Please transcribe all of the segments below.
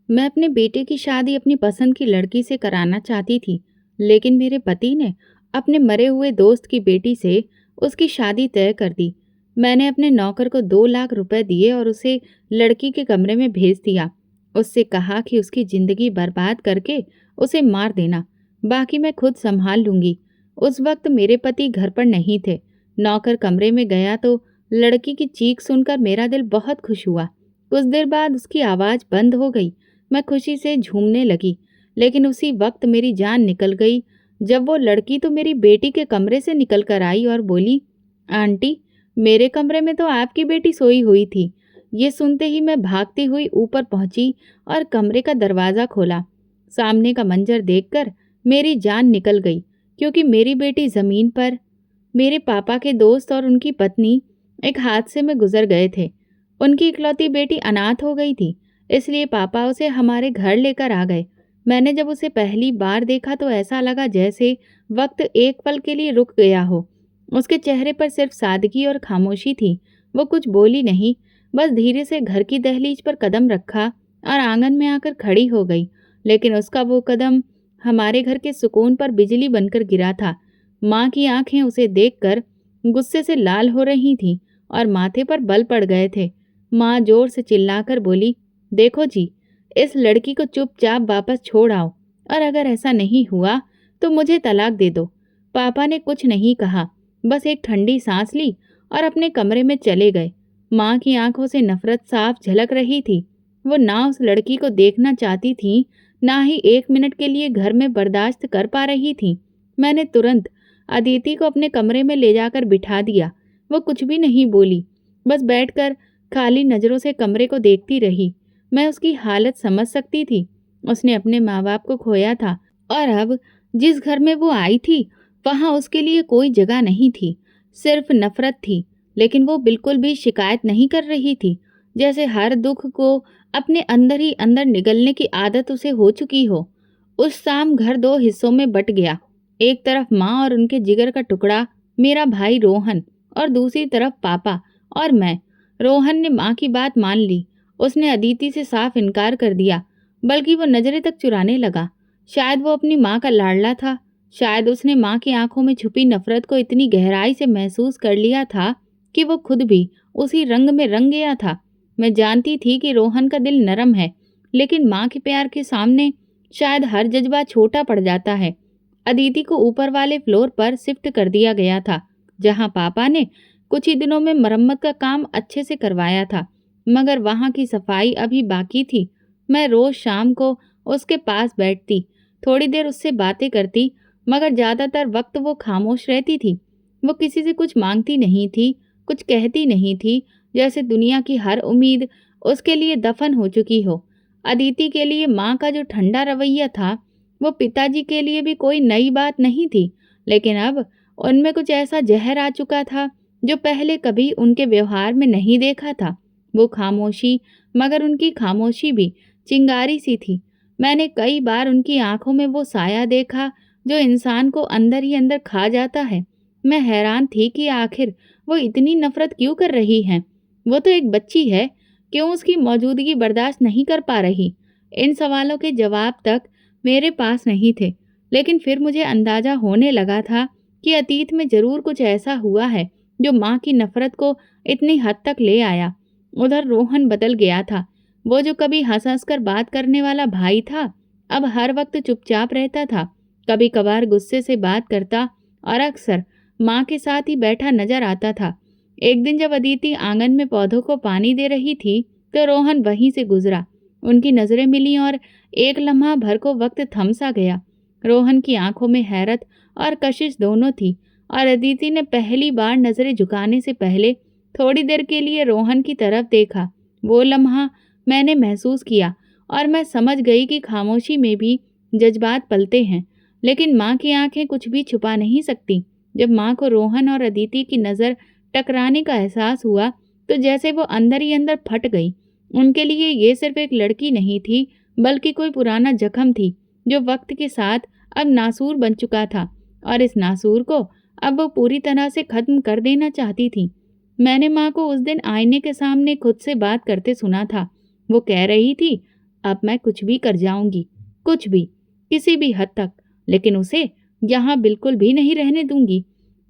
मैं अपने बेटे की शादी अपनी पसंद की लड़की से कराना चाहती थी, लेकिन मेरे पति ने अपने मरे हुए दोस्त की बेटी से उसकी शादी तय कर दी। मैंने अपने नौकर को 2 लाख रुपए दिए और उसे लड़की के कमरे में भेज दिया। उससे कहा कि उसकी जिंदगी बर्बाद करके उसे मार देना, बाकी मैं खुद संभाल लूंगी। उस वक्त मेरे पति घर पर नहीं थे। नौकर कमरे में गया तो लड़की की चीख सुनकर मेरा दिल बहुत खुश हुआ। कुछ देर बाद उसकी आवाज बंद हो गई। मैं खुशी से झूमने लगी, लेकिन उसी वक्त मेरी जान निकल गई जब वो लड़की तो मेरी बेटी के कमरे से निकल कर आई और बोली, आंटी, मेरे कमरे में तो आपकी बेटी सोई हुई थी। ये सुनते ही मैं भागती हुई ऊपर पहुंची और कमरे का दरवाज़ा खोला। सामने का मंजर देखकर मेरी जान निकल गई, क्योंकि मेरी बेटी ज़मीन पर, मेरे पापा के दोस्त और उनकी पत्नी एक हादसे में गुजर गए थे। उनकी इकलौती बेटी अनाथ हो गई थी, इसलिए पापा उसे हमारे घर लेकर आ गए। मैंने जब उसे पहली बार देखा तो ऐसा लगा जैसे वक्त एक पल के लिए रुक गया हो। उसके चेहरे पर सिर्फ सादगी और खामोशी थी। वो कुछ बोली नहीं, बस धीरे से घर की दहलीज पर कदम रखा और आंगन में आकर खड़ी हो गई। लेकिन उसका वो कदम हमारे घर के सुकून पर बिजली बनकर गिरा था। माँ की आंखें उसे देखकर गुस्से से लाल हो रही थीं और माथे पर बल पड़ गए थे। माँ जोर से चिल्लाकर बोली, देखो जी, इस लड़की को चुपचाप वापस छोड़ आओ, और अगर ऐसा नहीं हुआ तो मुझे तलाक दे दो। पापा ने कुछ नहीं कहा, बस एक ठंडी सांस ली और अपने कमरे में चले गए। माँ की आंखों से नफरत साफ झलक रही थी। वो ना उस लड़की को देखना चाहती थी, ना ही एक मिनट के लिए घर में बर्दाश्त कर पा रही थी। मैंने तुरंत अदिति को अपने कमरे में ले जाकर बिठा दिया। वो कुछ भी नहीं बोली, बस बैठकर खाली नजरों से कमरे को देखती रही। मैं उसकी हालत समझ सकती थी। उसने अपने माँ बाप को खोया था और अब जिस घर में वो आई थी वहां उसके लिए कोई जगह नहीं थी, सिर्फ नफरत थी। लेकिन वो बिल्कुल भी शिकायत नहीं कर रही थी, जैसे हर दुख को अपने अंदर ही अंदर निगलने की आदत उसे हो चुकी हो। उस शाम घर दो हिस्सों में बट गया। एक तरफ माँ और उनके जिगर का टुकड़ा मेरा भाई रोहन, और दूसरी तरफ पापा और मैं। रोहन ने माँ की बात मान ली। उसने अदिति से साफ इनकार कर दिया, बल्कि वो नजरें तक चुराने लगा। शायद वो अपनी माँ का लाडला था। शायद उसने माँ की आंखों में छुपी नफरत को इतनी गहराई से महसूस कर लिया था कि वो खुद भी उसी रंग में रंग गया था। मैं जानती थी कि रोहन का दिल नरम है, लेकिन माँ के प्यार के सामने शायद हर जज्बा छोटा पड़ जाता है। अदिति को ऊपर वाले फ्लोर पर शिफ्ट कर दिया गया था, जहाँ पापा ने कुछ ही दिनों में मरम्मत का काम अच्छे से करवाया था, मगर वहां की सफाई अभी बाकी थी। मैं रोज शाम को उसके पास बैठती, थोड़ी देर उससे बातें करती, मगर ज्यादातर वक्त वो खामोश रहती थी। वो किसी से कुछ मांगती नहीं थी, कुछ कहती नहीं थी, जैसे दुनिया की हर उम्मीद उसके लिए दफन हो चुकी हो। अदिति के लिए माँ का जो ठंडा रवैया था, वो पिताजी के लिए भी कोई नई बात नहीं थी, लेकिन अब उनमें कुछ ऐसा जहर आ चुका था जो पहले कभी उनके व्यवहार में नहीं देखा था। वो खामोशी, मगर उनकी खामोशी भी चिंगारी सी थी। मैंने कई बार उनकी आंखों में वो साया देखा जो इंसान को अंदर ही अंदर खा जाता है। मैं हैरान थी कि आखिर वो इतनी नफरत क्यों कर रही हैं। वो तो एक बच्ची है, क्यों उसकी मौजूदगी बर्दाश्त नहीं कर पा रही। इन सवालों के जवाब तक मेरे पास नहीं थे, लेकिन फिर मुझे अंदाजा होने लगा था कि अतीत में जरूर कुछ ऐसा हुआ है जो माँ की नफरत को इतनी हद तक ले आया। उधर रोहन बदल गया था। वो जो कभी हंस हंस कर बात करने वाला भाई था, अब हर वक्त चुपचाप रहता था। कभी कभार गुस्से से बात करता और अक्सर माँ के साथ ही बैठा नजर आता था। एक दिन जब अदिति आंगन में पौधों को पानी दे रही थी तो रोहन वहीं से गुजरा। उनकी नजरें मिली और एक लम्हा भर को वक्त थम सा गया। रोहन की आंखों में हैरत और कशिश दोनों थी, और अदिति ने पहली बार नजरें झुकाने से पहले थोड़ी देर के लिए रोहन की तरफ देखा। वो लम्हा मैंने महसूस किया, और मैं समझ गई कि खामोशी में भी जज्बात पलते हैं। लेकिन माँ की आंखें कुछ भी छुपा नहीं सकती। जब माँ को रोहन और अदिति की नज़र टकराने का एहसास हुआ तो जैसे वो अंदर ही अंदर फट गई। उनके लिए ये सिर्फ एक लड़की नहीं थी, बल्कि कोई पुराना जख्म थी जो वक्त के साथ अब नासूर बन चुका था, और इस नासूर को अब वो पूरी तरह से खत्म कर देना चाहती थी। मैंने माँ को उस दिन आईने के सामने खुद से बात करते सुना था। वो कह रही थी, अब मैं कुछ भी कर जाऊंगी, कुछ भी, किसी भी हद तक, लेकिन उसे यहाँ बिल्कुल भी नहीं रहने दूंगी।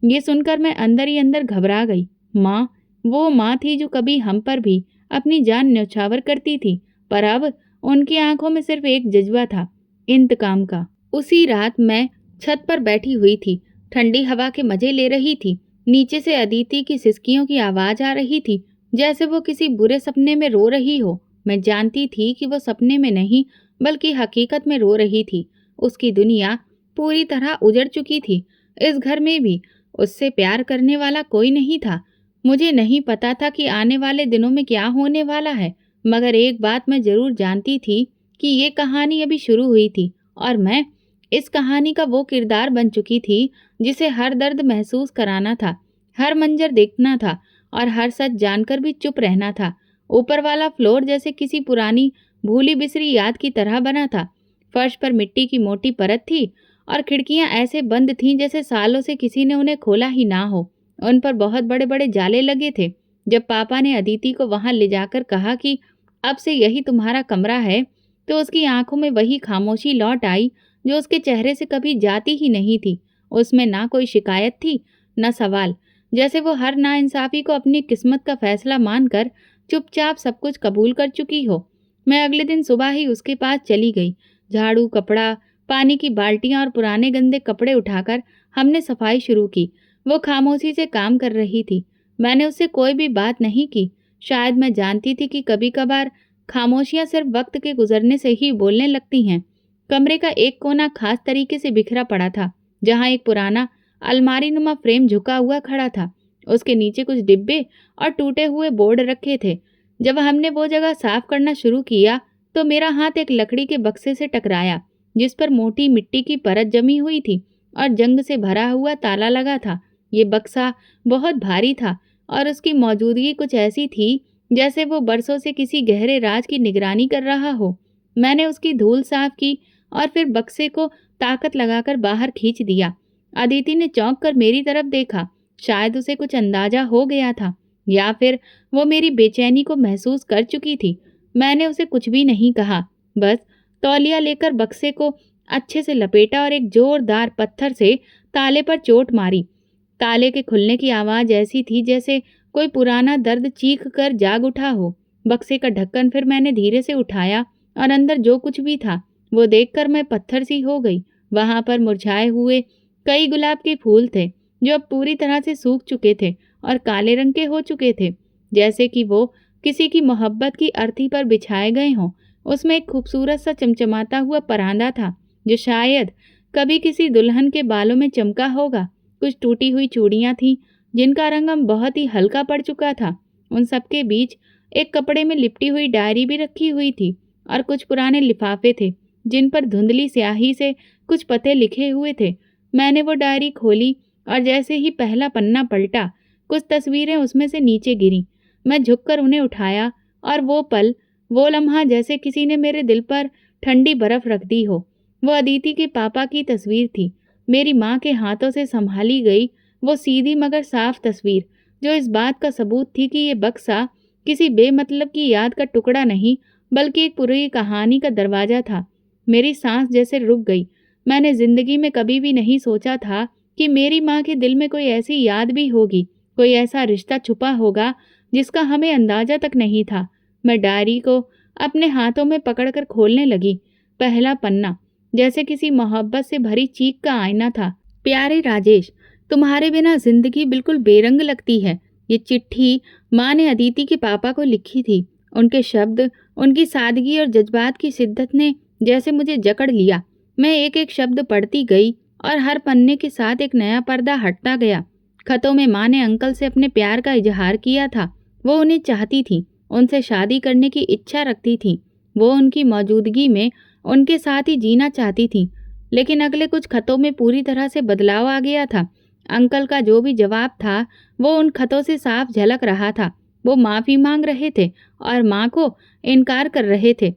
ये सुनकर मैं अंदर ही अंदर घबरा गई। माँ, वो माँ थी जो कभी हम पर भी अपनी जान न्यौछावर करती थी, पर अब उनकी आंखों में सिर्फ एक जज्बा था, इंतकाम का। उसी रात मैं छत पर बैठी हुई थी, ठंडी हवा के मजे ले रही थी। नीचे से अदिति की सिसकियों की आवाज आ रही थी, जैसे वो किसी बुरे सपने में रो रही हो। मैं जानती थी कि वो सपने में नहीं, बल्कि हकीकत में रो रही थी। उसकी दुनिया पूरी तरह उजड़ चुकी थी। इस घर में भी उससे प्यार करने वाला कोई नहीं था। मुझे नहीं पता था कि आने वाले दिनों में क्या होने वाला है, मगर एक बात मैं जरूर जानती थी कि ये कहानी अभी शुरू हुई थी और मैं इस कहानी का वो किरदार बन चुकी थी जिसे हर दर्द महसूस कराना था, हर मंजर देखना था और हर सच जानकर भी चुप रहना था। ऊपर वाला फ्लोर जैसे किसी पुरानी भूली बिसरी याद की तरह बना था। फर्श पर मिट्टी की मोटी परत थी और खिड़कियां ऐसे बंद थीं जैसे सालों से किसी ने उन्हें खोला ही ना हो। उन पर बहुत बड़े बड़े जाले लगे थे। जब पापा ने अदिति को वहां ले जाकर कहा कि अब से यही तुम्हारा कमरा है, तो उसकी आंखों में वही खामोशी लौट आई जो उसके चेहरे से कभी जाती ही नहीं थी। उसमें ना कोई शिकायत थी, न सवाल, जैसे वो हर नाइंसाफी को अपनी किस्मत का फैसला मानकर चुपचाप सब कुछ कबूल कर चुकी हो। मैं अगले दिन सुबह ही उसके पास चली गई। झाड़ू, कपड़ा, पानी की बाल्टियां और पुराने गंदे कपड़े उठाकर हमने सफाई शुरू की। वो खामोशी से काम कर रही थी। मैंने उससे कोई भी बात नहीं की। शायद मैं जानती थी कि कभी कभार खामोशियां सिर्फ वक्त के गुजरने से ही बोलने लगती हैं। कमरे का एक कोना खास तरीके से बिखरा पड़ा था, जहां एक पुराना अलमारी नुमा फ्रेम झुका हुआ खड़ा था। उसके नीचे कुछ डिब्बे और टूटे हुए बोर्ड रखे थे। जब हमने वो जगह साफ करना शुरू किया तो मेरा हाथ एक लकड़ी के बक्से से टकराया, जिस पर मोटी मिट्टी की परत जमी हुई थी और जंग से भरा हुआ ताला लगा था। ये बक्सा बहुत भारी था और उसकी मौजूदगी कुछ ऐसी थी जैसे वो बरसों से किसी गहरे राज की निगरानी कर रहा हो। मैंने उसकी धूल साफ की और फिर बक्से को ताकत लगाकर बाहर खींच दिया। अदिति ने चौंक कर मेरी तरफ देखा। शायद उसे कुछ अंदाजा हो गया था, या फिर वो मेरी बेचैनी को महसूस कर चुकी थी। मैंने उसे कुछ भी नहीं कहा, बस तौलिया लेकर बक्से को अच्छे से लपेटा और एक जोरदार पत्थर से ताले पर चोट मारी। ताले के खुलने की आवाज ऐसी थी जैसे कोई पुराना दर्द चीख कर जाग उठा हो। बक्से का ढक्कन फिर मैंने धीरे से उठाया और अंदर जो कुछ भी था वो देखकर मैं पत्थर सी हो गई। वहां पर मुरझाए हुए कई गुलाब के फूल थे जो अब पूरी तरह से सूख चुके थे और काले रंग के हो चुके थे, जैसे कि वो किसी की मोहब्बत की अर्थी पर बिछाए गए हों। उसमें एक खूबसूरत सा चमचमाता हुआ परांदा था जो शायद कभी किसी दुल्हन के बालों में चमका होगा। कुछ टूटी हुई चूड़ियां थीं जिनका रंग अब बहुत ही हल्का पड़ चुका था। उन सबके बीच एक कपड़े में लिपटी हुई डायरी भी रखी हुई थी और कुछ पुराने लिफाफे थे जिन पर धुंधली स्याही से कुछ पते लिखे हुए थे। मैंने वो डायरी खोली और जैसे ही पहला पन्ना पलटा, कुछ तस्वीरें उसमें से नीचे गिरीं। मैं झुककर उन्हें उठाया और वो पल, वो लम्हा जैसे किसी ने मेरे दिल पर ठंडी बर्फ रख दी हो। वो अदिति के पापा की तस्वीर थी, मेरी माँ के हाथों से संभाली गई वो सीधी मगर साफ तस्वीर, जो इस बात का सबूत थी कि ये बक्सा किसी बेमतलब की याद का टुकड़ा नहीं, बल्कि एक पूरी कहानी का दरवाजा था। मेरी सांस जैसे रुक गई। मैंने जिंदगी में कभी भी नहीं सोचा था कि मेरी माँ के दिल में कोई ऐसी याद भी होगी, कोई ऐसा रिश्ता छुपा होगा जिसका हमें अंदाजा तक नहीं था। मैं डायरी को अपने हाथों में पकड़कर खोलने लगी। पहला पन्ना जैसे किसी मोहब्बत से भरी चीख का आईना था। प्यारे राजेश, तुम्हारे बिना जिंदगी बिल्कुल बेरंग लगती है। ये चिट्ठी माँ ने अदिति के पापा को लिखी थी। उनके शब्द, उनकी सादगी और जज्बात की शिद्दत ने जैसे मुझे जकड़ लिया। मैं एक एक शब्द पढ़ती गई और हर पन्ने के साथ एक नया पर्दा हटता गया। खतों में माँ ने अंकल से अपने प्यार का इजहार किया था। वो उन्हें चाहती थी, उनसे शादी करने की इच्छा रखती थी। वो उनकी मौजूदगी में उनके साथ ही जीना चाहती थी। लेकिन अगले कुछ खतों में पूरी तरह से बदलाव आ गया था। अंकल का जो भी जवाब था वो उन खतों से साफ झलक रहा था। वो माफ़ी मांग रहे थे और माँ को इनकार कर रहे थे।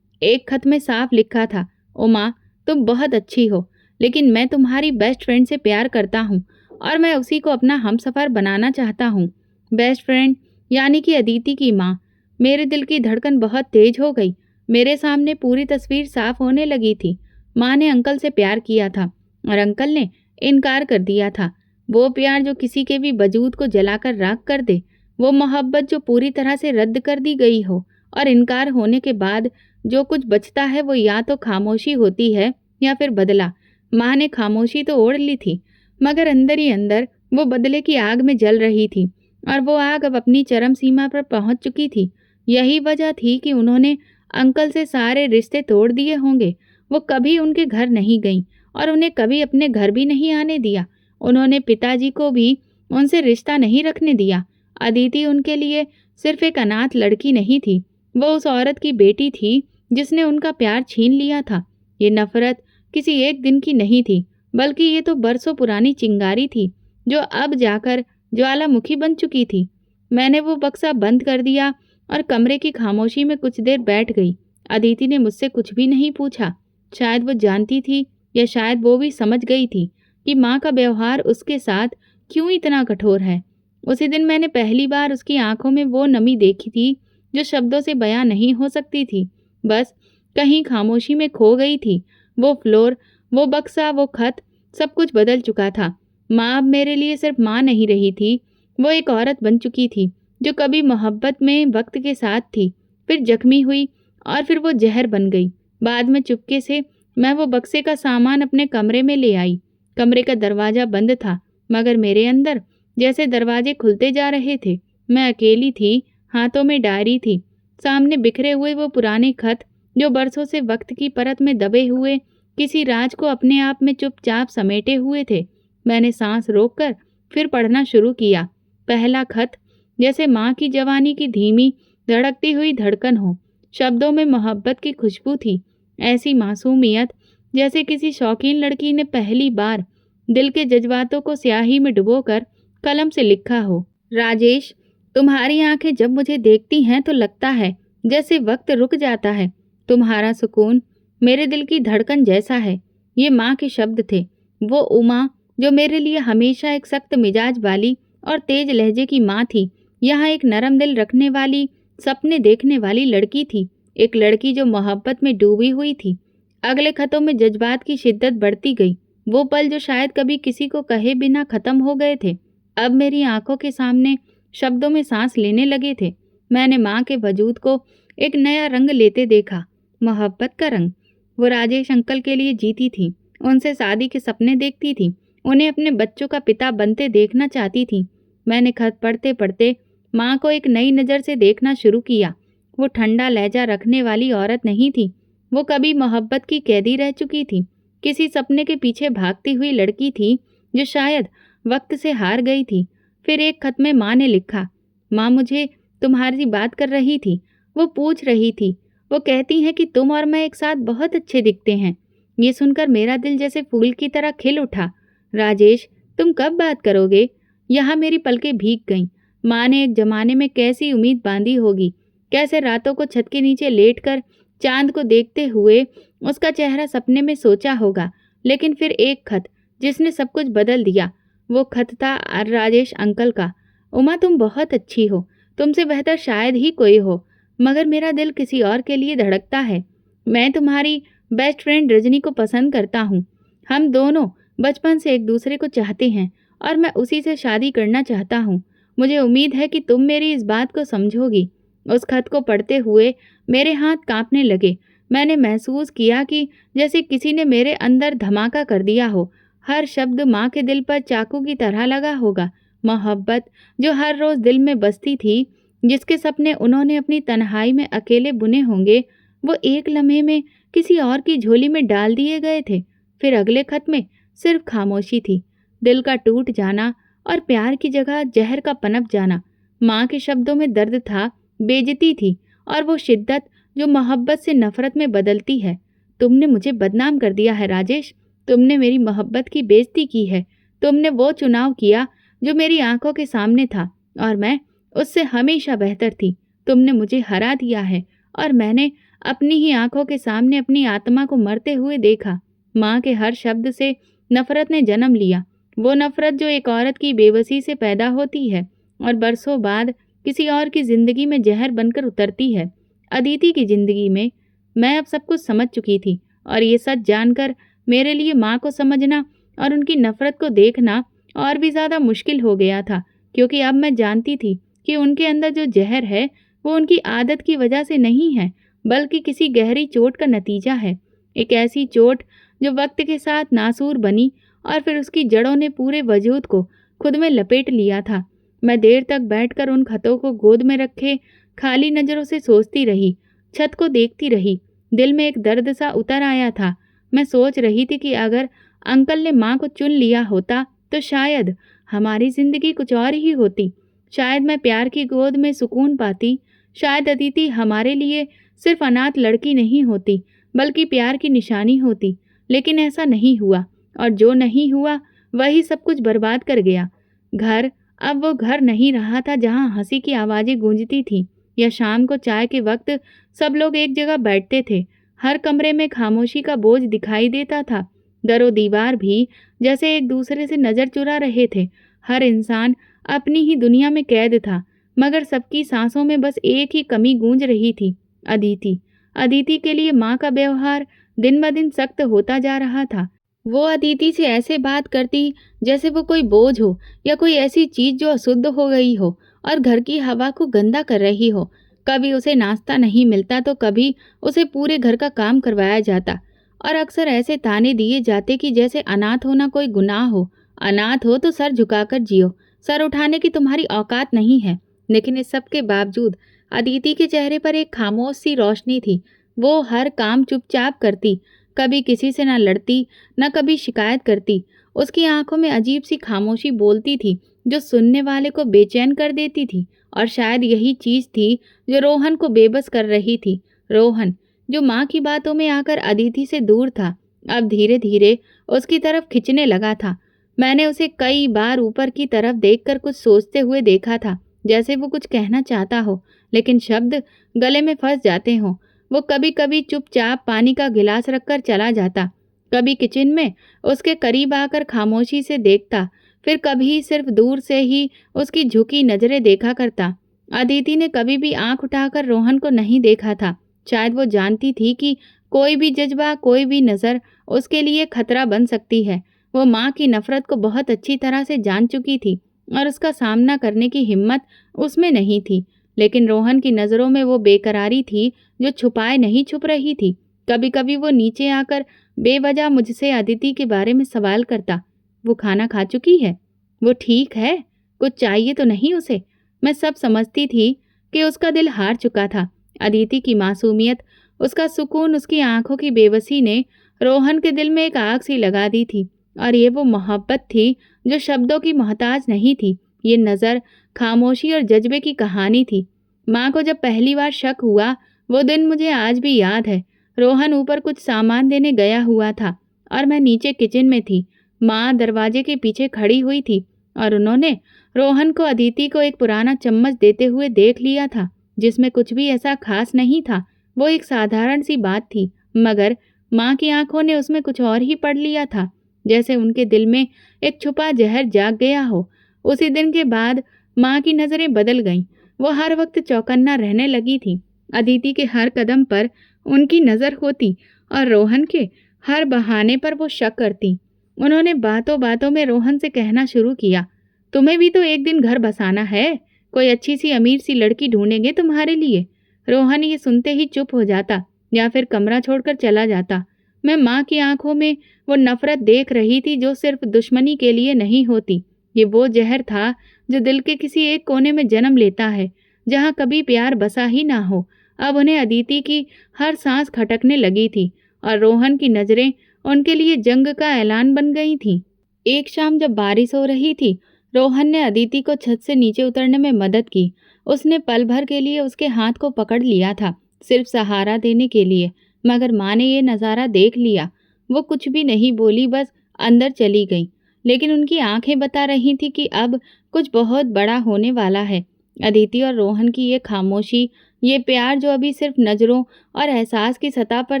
एक खत में साफ लिखा था, ओ माँ, तुम बहुत अच्छी हो, लेकिन मैं तुम्हारी बेस्ट फ्रेंड से प्यार करता हूँ और मैं उसी को अपना हमसफ़र बनाना चाहता हूँ। बेस्ट फ्रेंड यानी कि अदिति की माँ। मेरे दिल की धड़कन बहुत तेज हो गई। मेरे सामने पूरी तस्वीर साफ होने लगी थी। माँ ने अंकल से प्यार किया था और अंकल ने इनकार कर दिया था। वो प्यार जो किसी के भी वजूद को जलाकर राख कर दे, वो मोहब्बत जो पूरी तरह से रद्द कर दी गई हो, और इनकार होने के बाद जो कुछ बचता है वो या तो खामोशी होती है या फिर बदला। माँ ने खामोशी तो ओढ़ ली थी, मगर अंदर ही अंदर वो बदले की आग में जल रही थी, और वो आग अब अपनी चरम सीमा पर पहुंच चुकी थी। यही वजह थी कि उन्होंने अंकल से सारे रिश्ते तोड़ दिए होंगे। वो कभी उनके घर नहीं गईं और उन्हें कभी अपने घर भी नहीं आने दिया। उन्होंने पिताजी को भी उनसे रिश्ता नहीं रखने दिया। अदिति उनके लिए सिर्फ एक अनाथ लड़की नहीं थी, वो उस औरत की बेटी थी जिसने उनका प्यार छीन लिया था। ये नफरत किसी एक दिन की नहीं थी, बल्कि ये तो बरसों पुरानी चिंगारी थी जो अब जाकर ज्वालामुखी बन चुकी थी। मैंने वो बक्सा बंद कर दिया और कमरे की खामोशी में कुछ देर बैठ गई। अदिति ने मुझसे कुछ भी नहीं पूछा। शायद वो जानती थी, या शायद वो भी समझ गई थी कि माँ का व्यवहार उसके साथ क्यों इतना कठोर है। उसी दिन मैंने पहली बार उसकी आंखों में वो नमी देखी थी जो शब्दों से बयां नहीं हो सकती थी, बस कहीं खामोशी में खो गई थी। वो फ्लोर, वो बक्सा, वो खत, सब कुछ बदल चुका था। माँ अब मेरे लिए सिर्फ माँ नहीं रही थी, वो एक औरत बन चुकी थी जो कभी मोहब्बत में वक्त के साथ थी, फिर जख्मी हुई और फिर वो जहर बन गई। बाद में चुपके से मैं वो बक्से का सामान अपने कमरे में ले आई। कमरे का दरवाजा बंद था, मगर मेरे अंदर जैसे दरवाजे खुलते जा रहे थे। मैं अकेली थी, हाथों में डायरी थी, सामने बिखरे हुए वो पुराने खत जो बरसों से वक्त की परत में दबे हुए किसी राज को अपने आप में चुपचाप समेटे हुए थे। मैंने सांस रोककर फिर पढ़ना शुरू किया। पहला खत जैसे माँ की जवानी की धीमी धड़कती हुई धड़कन हो। शब्दों में मोहब्बत की खुशबू थी, ऐसी मासूमियत जैसे किसी शौकीन लड़की ने पहली बार दिल के जज्बातों को स्याही में डुबोकर कलम से लिखा हो। राजेश, तुम्हारी आंखें जब मुझे देखती हैं तो लगता है जैसे वक्त रुक जाता है। तुम्हारा सुकून मेरे दिल की धड़कन जैसा है। ये माँ के शब्द थे, वो उमा जो मेरे लिए हमेशा एक सख्त मिजाज वाली और तेज लहजे की माँ थी, यहाँ एक नरम दिल रखने वाली, सपने देखने वाली लड़की थी। एक लड़की जो मोहब्बत में डूबी हुई थी। अगले खतों में जज्बात की शिद्दत बढ़ती गई। वो पल जो शायद कभी किसी को कहे बिना खत्म हो गए थे, अब मेरी आंखों के सामने शब्दों में सांस लेने लगे थे। मैंने माँ के वजूद को एक नया रंग लेते देखा, मोहब्बत का रंग। वो राजेश अंकल के लिए जीती थी, उनसे शादी के सपने देखती थी, उन्हें अपने बच्चों का पिता बनते देखना चाहती थी। मैंने खत पढ़ते पढ़ते माँ को एक नई नज़र से देखना शुरू किया। वो ठंडा लहजा रखने वाली औरत नहीं थी, वो कभी मोहब्बत की कैदी रह चुकी थी, किसी सपने के पीछे भागती हुई लड़की थी जो शायद वक्त से हार गई थी। फिर एक खत में माँ ने लिखा, माँ मुझे तुम्हारी बात कर रही थी, वो पूछ रही थी, वो कहती हैं कि तुम और मैं एक साथ बहुत अच्छे दिखते हैं। ये सुनकर मेरा दिल जैसे फूल की तरह खिल उठा। राजेश, तुम कब बात करोगे? यहाँ मेरी पलकें भीग गईं। माँ ने एक जमाने में कैसी उम्मीद बांधी होगी, कैसे रातों को छत के नीचे लेटकर चांद को देखते हुए उसका चेहरा सपने में सोचा होगा। लेकिन फिर एक खत जिसने सब कुछ बदल दिया। वो खत था राजेश अंकल का। उमा, तुम बहुत अच्छी हो, तुमसे बेहतर शायद ही कोई हो, मगर मेरा दिल किसी और के लिए धड़कता है। मैं तुम्हारी बेस्ट फ्रेंड रजनी को पसंद करता हूँ। हम दोनों बचपन से एक दूसरे को चाहते हैं और मैं उसी से शादी करना चाहता हूँ। मुझे उम्मीद है कि तुम मेरी इस बात को समझोगी। उस खत को पढ़ते हुए मेरे हाथ कांपने लगे। मैंने महसूस किया कि जैसे किसी ने मेरे अंदर धमाका कर दिया हो। हर शब्द माँ के दिल पर चाकू की तरह लगा होगा। मोहब्बत जो हर रोज दिल में बसती थी, जिसके सपने उन्होंने अपनी तन्हाई में अकेले बुने होंगे, वो एक लम्हे में किसी और की झोली में डाल दिए गए थे। फिर अगले खत में सिर्फ खामोशी थी, दिल का टूट जाना और प्यार की जगह जहर का पनप जाना। माँ के शब्दों में दर्द था, बेइज्जती थी, और वो शिद्दत जो मोहब्बत से नफरत में बदलती है। तुमने मुझे बदनाम कर दिया है राजेश, तुमने मेरी मोहब्बत की बेइज्जती की है। तुमने वो चुनाव किया जो मेरी आंखों के सामने था और मैं उससे हमेशा बेहतर थी। तुमने मुझे हरा दिया है और मैंने अपनी ही आंखों के सामने अपनी आत्मा को मरते हुए देखा। माँ के हर शब्द से नफरत ने जन्म लिया, वो नफरत जो एक औरत की बेबसी से पैदा होती है और बरसों बाद किसी और की जिंदगी में जहर बनकर उतरती है। अदिति की जिंदगी में मैं अब सब कुछ समझ चुकी थी और ये सच जानकर मेरे लिए माँ को समझना और उनकी नफ़रत को देखना और भी ज़्यादा मुश्किल हो गया था, क्योंकि अब मैं जानती थी कि उनके अंदर जो ज़हर है वो उनकी आदत की वजह से नहीं है, बल्कि किसी गहरी चोट का नतीजा है। एक ऐसी चोट जो वक्त के साथ नासूर बनी और फिर उसकी जड़ों ने पूरे वजूद को खुद में लपेट लिया था। मैं देर तक बैठकर उन खतों को गोद में रखे खाली नज़रों से सोचती रही, छत को देखती रही। दिल में एक दर्द सा उतर आया था। मैं सोच रही थी कि अगर अंकल ने माँ को चुन लिया होता तो शायद हमारी ज़िंदगी कुछ और ही होती। शायद मैं प्यार की गोद में सुकून पाती। शायद अदिति हमारे लिए सिर्फ अनाथ लड़की नहीं होती, बल्कि प्यार की निशानी होती। लेकिन ऐसा नहीं हुआ, और जो नहीं हुआ वही सब कुछ बर्बाद कर गया। घर अब वो घर नहीं रहा था जहाँ हंसी की आवाज़ें गूंजती थीं, या शाम को चाय के वक्त सब लोग एक जगह बैठते थे। हर कमरे में खामोशी का बोझ दिखाई देता था। दरो दीवार भी जैसे एक दूसरे से नज़र चुरा रहे थे। हर इंसान अपनी ही दुनिया में कैद था, मगर सबकी सांसों में बस एक ही कमी गूंज रही थी, अदिति। अदिति के लिए माँ का व्यवहार दिन ब दिन सख्त होता जा रहा था। वो अदिति से ऐसे बात करती जैसे वो कोई बोझ हो, या कोई ऐसी चीज़ जो अशुद्ध हो गई हो और घर की हवा को गंदा कर रही हो। कभी उसे नाश्ता नहीं मिलता तो कभी उसे पूरे घर का काम करवाया जाता, और अक्सर ऐसे ताने दिए जाते कि जैसे अनाथ होना कोई गुनाह हो। अनाथ हो तो सर झुकाकर जियो, सर उठाने की तुम्हारी औकात नहीं है। लेकिन इस सब के बावजूद अदिति के चेहरे पर एक खामोश सी रोशनी थी। वो हर काम चुपचाप करती, कभी किसी से न लड़ती, न कभी शिकायत करती। उसकी आंखों में अजीब सी खामोशी बोलती थी जो सुनने वाले को बेचैन कर देती थी। और शायद यही चीज़ थी जो रोहन को बेबस कर रही थी। रोहन, जो माँ की बातों में आकर अदिति से दूर था, अब धीरे धीरे उसकी तरफ खिंचने लगा था। मैंने उसे कई बार ऊपर की तरफ देखकर कुछ सोचते हुए देखा था, जैसे वो कुछ कहना चाहता हो, लेकिन शब्द गले में फंस जाते हों। वो कभी कभी चुपचाप पानी का गिलास रखकर चला जाता, कभी किचन में उसके करीब आकर खामोशी से देखता, फिर कभी सिर्फ दूर से ही उसकी झुकी नजरें देखा करता। अदिति ने कभी भी आंख उठाकर रोहन को नहीं देखा था। शायद वो जानती थी कि कोई भी जज्बा, कोई भी नज़र उसके लिए खतरा बन सकती है। वो माँ की नफ़रत को बहुत अच्छी तरह से जान चुकी थी और उसका सामना करने की हिम्मत उसमें नहीं थी। लेकिन रोहन की नज़रों में वो बेकरारी थी जो छुपाए नहीं छुप रही थी। कभी कभी वो नीचे आकर बेवजह मुझसे अदिति के बारे में सवाल करता। वो खाना खा चुकी है? वो ठीक है? कुछ चाहिए तो नहीं उसे? मैं सब समझती थी कि उसका दिल हार चुका था। अदिति की मासूमियत, उसका सुकून, उसकी आंखों की बेबसी ने रोहन के दिल में एक आग सी लगा दी थी। और ये वो मोहब्बत थी जो शब्दों की मोहताज नहीं थी। ये नज़र, खामोशी और जज्बे की कहानी थी। माँ को जब पहली बार शक हुआ, वो दिन मुझे आज भी याद है। रोहन ऊपर कुछ सामान देने गया हुआ था और मैं नीचे किचन में थी। माँ दरवाजे के पीछे खड़ी हुई थी और उन्होंने रोहन को अदिति को एक पुराना चम्मच देते हुए देख लिया था, जिसमें कुछ भी ऐसा खास नहीं था। वो एक साधारण सी बात थी, मगर माँ की आंखों ने उसमें कुछ और ही पढ़ लिया था, जैसे उनके दिल में एक छुपा जहर जाग गया हो। उसी दिन के बाद माँ की नज़रें बदल गईं। वो हर वक्त चौकन्ना रहने लगी थी। अदिति के हर कदम पर उनकी नज़र होती और रोहन के हर बहाने पर वो शक करती। उन्होंने बातों बातों में रोहन से कहना शुरू किया, तुम्हें भी तो एक दिन घर बसाना है, कोई अच्छी सी अमीर सी लड़की ढूंढेंगे तुम्हारे लिए। रोहन ये सुनते ही चुप हो जाता या फिर कमरा छोड़कर चला जाता। मैं माँ की आंखों में वो नफरत देख रही थी जो सिर्फ दुश्मनी के लिए नहीं होती। ये वो जहर था जो दिल के किसी एक कोने में जन्म लेता है, जहाँ कभी प्यार बसा ही ना हो। अब उन्हें अदिति की हर सांस खटकने लगी थी और रोहन की नज़रें उनके लिए जंग का ऐलान बन गई थीं। एक शाम जब बारिश हो रही थी, रोहन ने अदिति को छत से नीचे उतरने में मदद की। उसने पल भर के लिए उसके हाथ को पकड़ लिया था, सिर्फ सहारा देने के लिए। मगर माँ ने ये नज़ारा देख लिया। वो कुछ भी नहीं बोली, बस अंदर चली गई। लेकिन उनकी आंखें बता रही थी कि अब कुछ बहुत बड़ा होने वाला है। अदिति और रोहन की ये खामोशी, ये प्यार जो अभी सिर्फ नज़रों और एहसास की सतह पर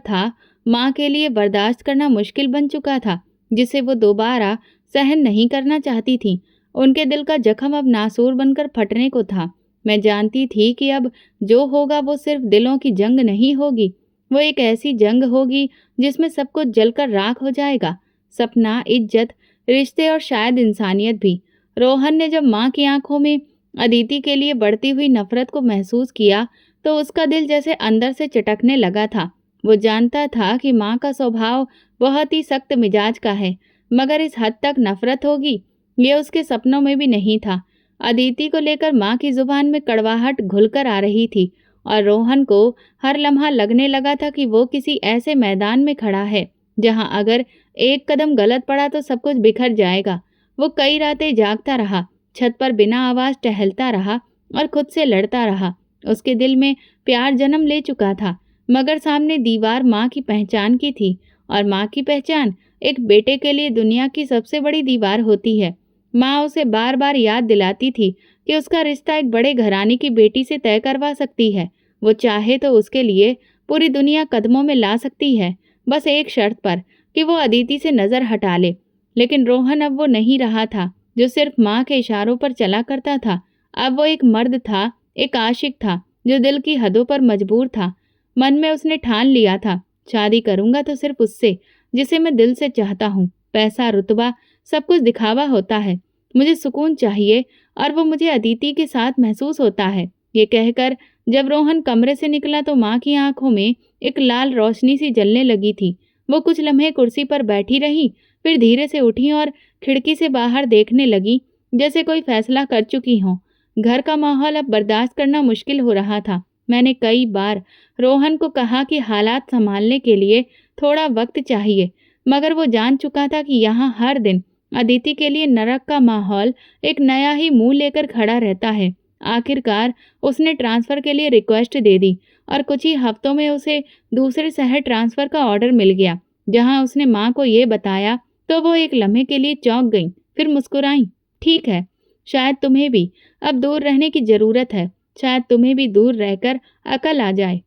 था, माँ के लिए बर्दाश्त करना मुश्किल बन चुका था, जिसे वो दोबारा सहन नहीं करना चाहती थी। उनके दिल का जख्म अब नासूर बनकर फटने को था। मैं जानती थी कि अब जो होगा वो सिर्फ दिलों की जंग नहीं होगी, वो एक ऐसी जंग होगी जिसमें सब कुछ जलकर राख हो जाएगा। सपना, इज्जत, रिश्ते और शायद इंसानियत भी। रोहन ने जब माँ की आंखों में अदिति के लिए बढ़ती हुई नफरत को महसूस किया तो उसका दिल जैसे अंदर से चटकने लगा था। वो जानता था कि माँ का स्वभाव बहुत ही सख्त मिजाज का है, मगर इस हद तक नफरत होगी ये उसके सपनों में भी नहीं था। अदिति को लेकर माँ की जुबान में कड़वाहट घुलकर आ रही थी और रोहन को हर लम्हा लगने लगा था कि वो किसी ऐसे मैदान में खड़ा है जहाँ अगर एक कदम गलत पड़ा तो सब कुछ बिखर जाएगा। वो कई रातें जागता रहा, छत पर बिना आवाज टहलता रहा और खुद से लड़ता रहा। उसके दिल में प्यार जन्म ले चुका था, मगर सामने दीवार माँ की पहचान की थी और माँ की पहचान एक बेटे के लिए दुनिया की सबसे बड़ी दीवार होती है। माँ उसे बार बार याद दिलाती थी कि उसका रिश्ता एक बड़े घराने की बेटी से तय करवा सकती है। वो चाहे तो उसके लिए पूरी दुनिया कदमों में ला सकती है, बस एक शर्त पर कि वो अदिति से नजर हटा ले। लेकिन रोहन अब वो नहीं रहा था जो सिर्फ माँ के इशारों पर चला करता था। अब वो एक मर्द था, एक आशिक था जो दिल की हदों पर मजबूर था। मन में उसने ठान लिया था, शादी करूंगा तो सिर्फ उससे जिसे मैं दिल से चाहता हूँ। पैसा, रुतबा, सब कुछ दिखावा होता है, मुझे सुकून चाहिए और वो मुझे अदिति के साथ महसूस होता है। ये कहकर जब रोहन कमरे से निकला तो माँ की आंखों में एक लाल रोशनी सी जलने लगी थी। वो कुछ लम्हे कुर्सी पर बैठी रही, फिर धीरे से उठी और खिड़की से बाहर देखने लगी जैसे कोई फैसला कर चुकी हो। घर का माहौल अब बर्दाश्त करना मुश्किल हो रहा था। मैंने कई बार रोहन को कहा कि हालात संभालने के लिए थोड़ा वक्त चाहिए, मगर वो जान चुका था कि यहाँ हर दिन अदिति के लिए नरक का माहौल एक नया ही मुंह लेकर खड़ा रहता है। आखिरकार उसने ट्रांसफर के लिए रिक्वेस्ट दे दी और कुछ ही हफ्तों में उसे दूसरे शहर ट्रांसफर का ऑर्डर मिल गया। जहां उसने माँ को ये बताया तो वो एक लम्हे के लिए चौंक गई, फिर मुस्कुराई। ठीक है, शायद तुम्हें भी अब दूर रहने की जरूरत है, शायद तुम्हें भी दूर रहकर अकल आ जाए।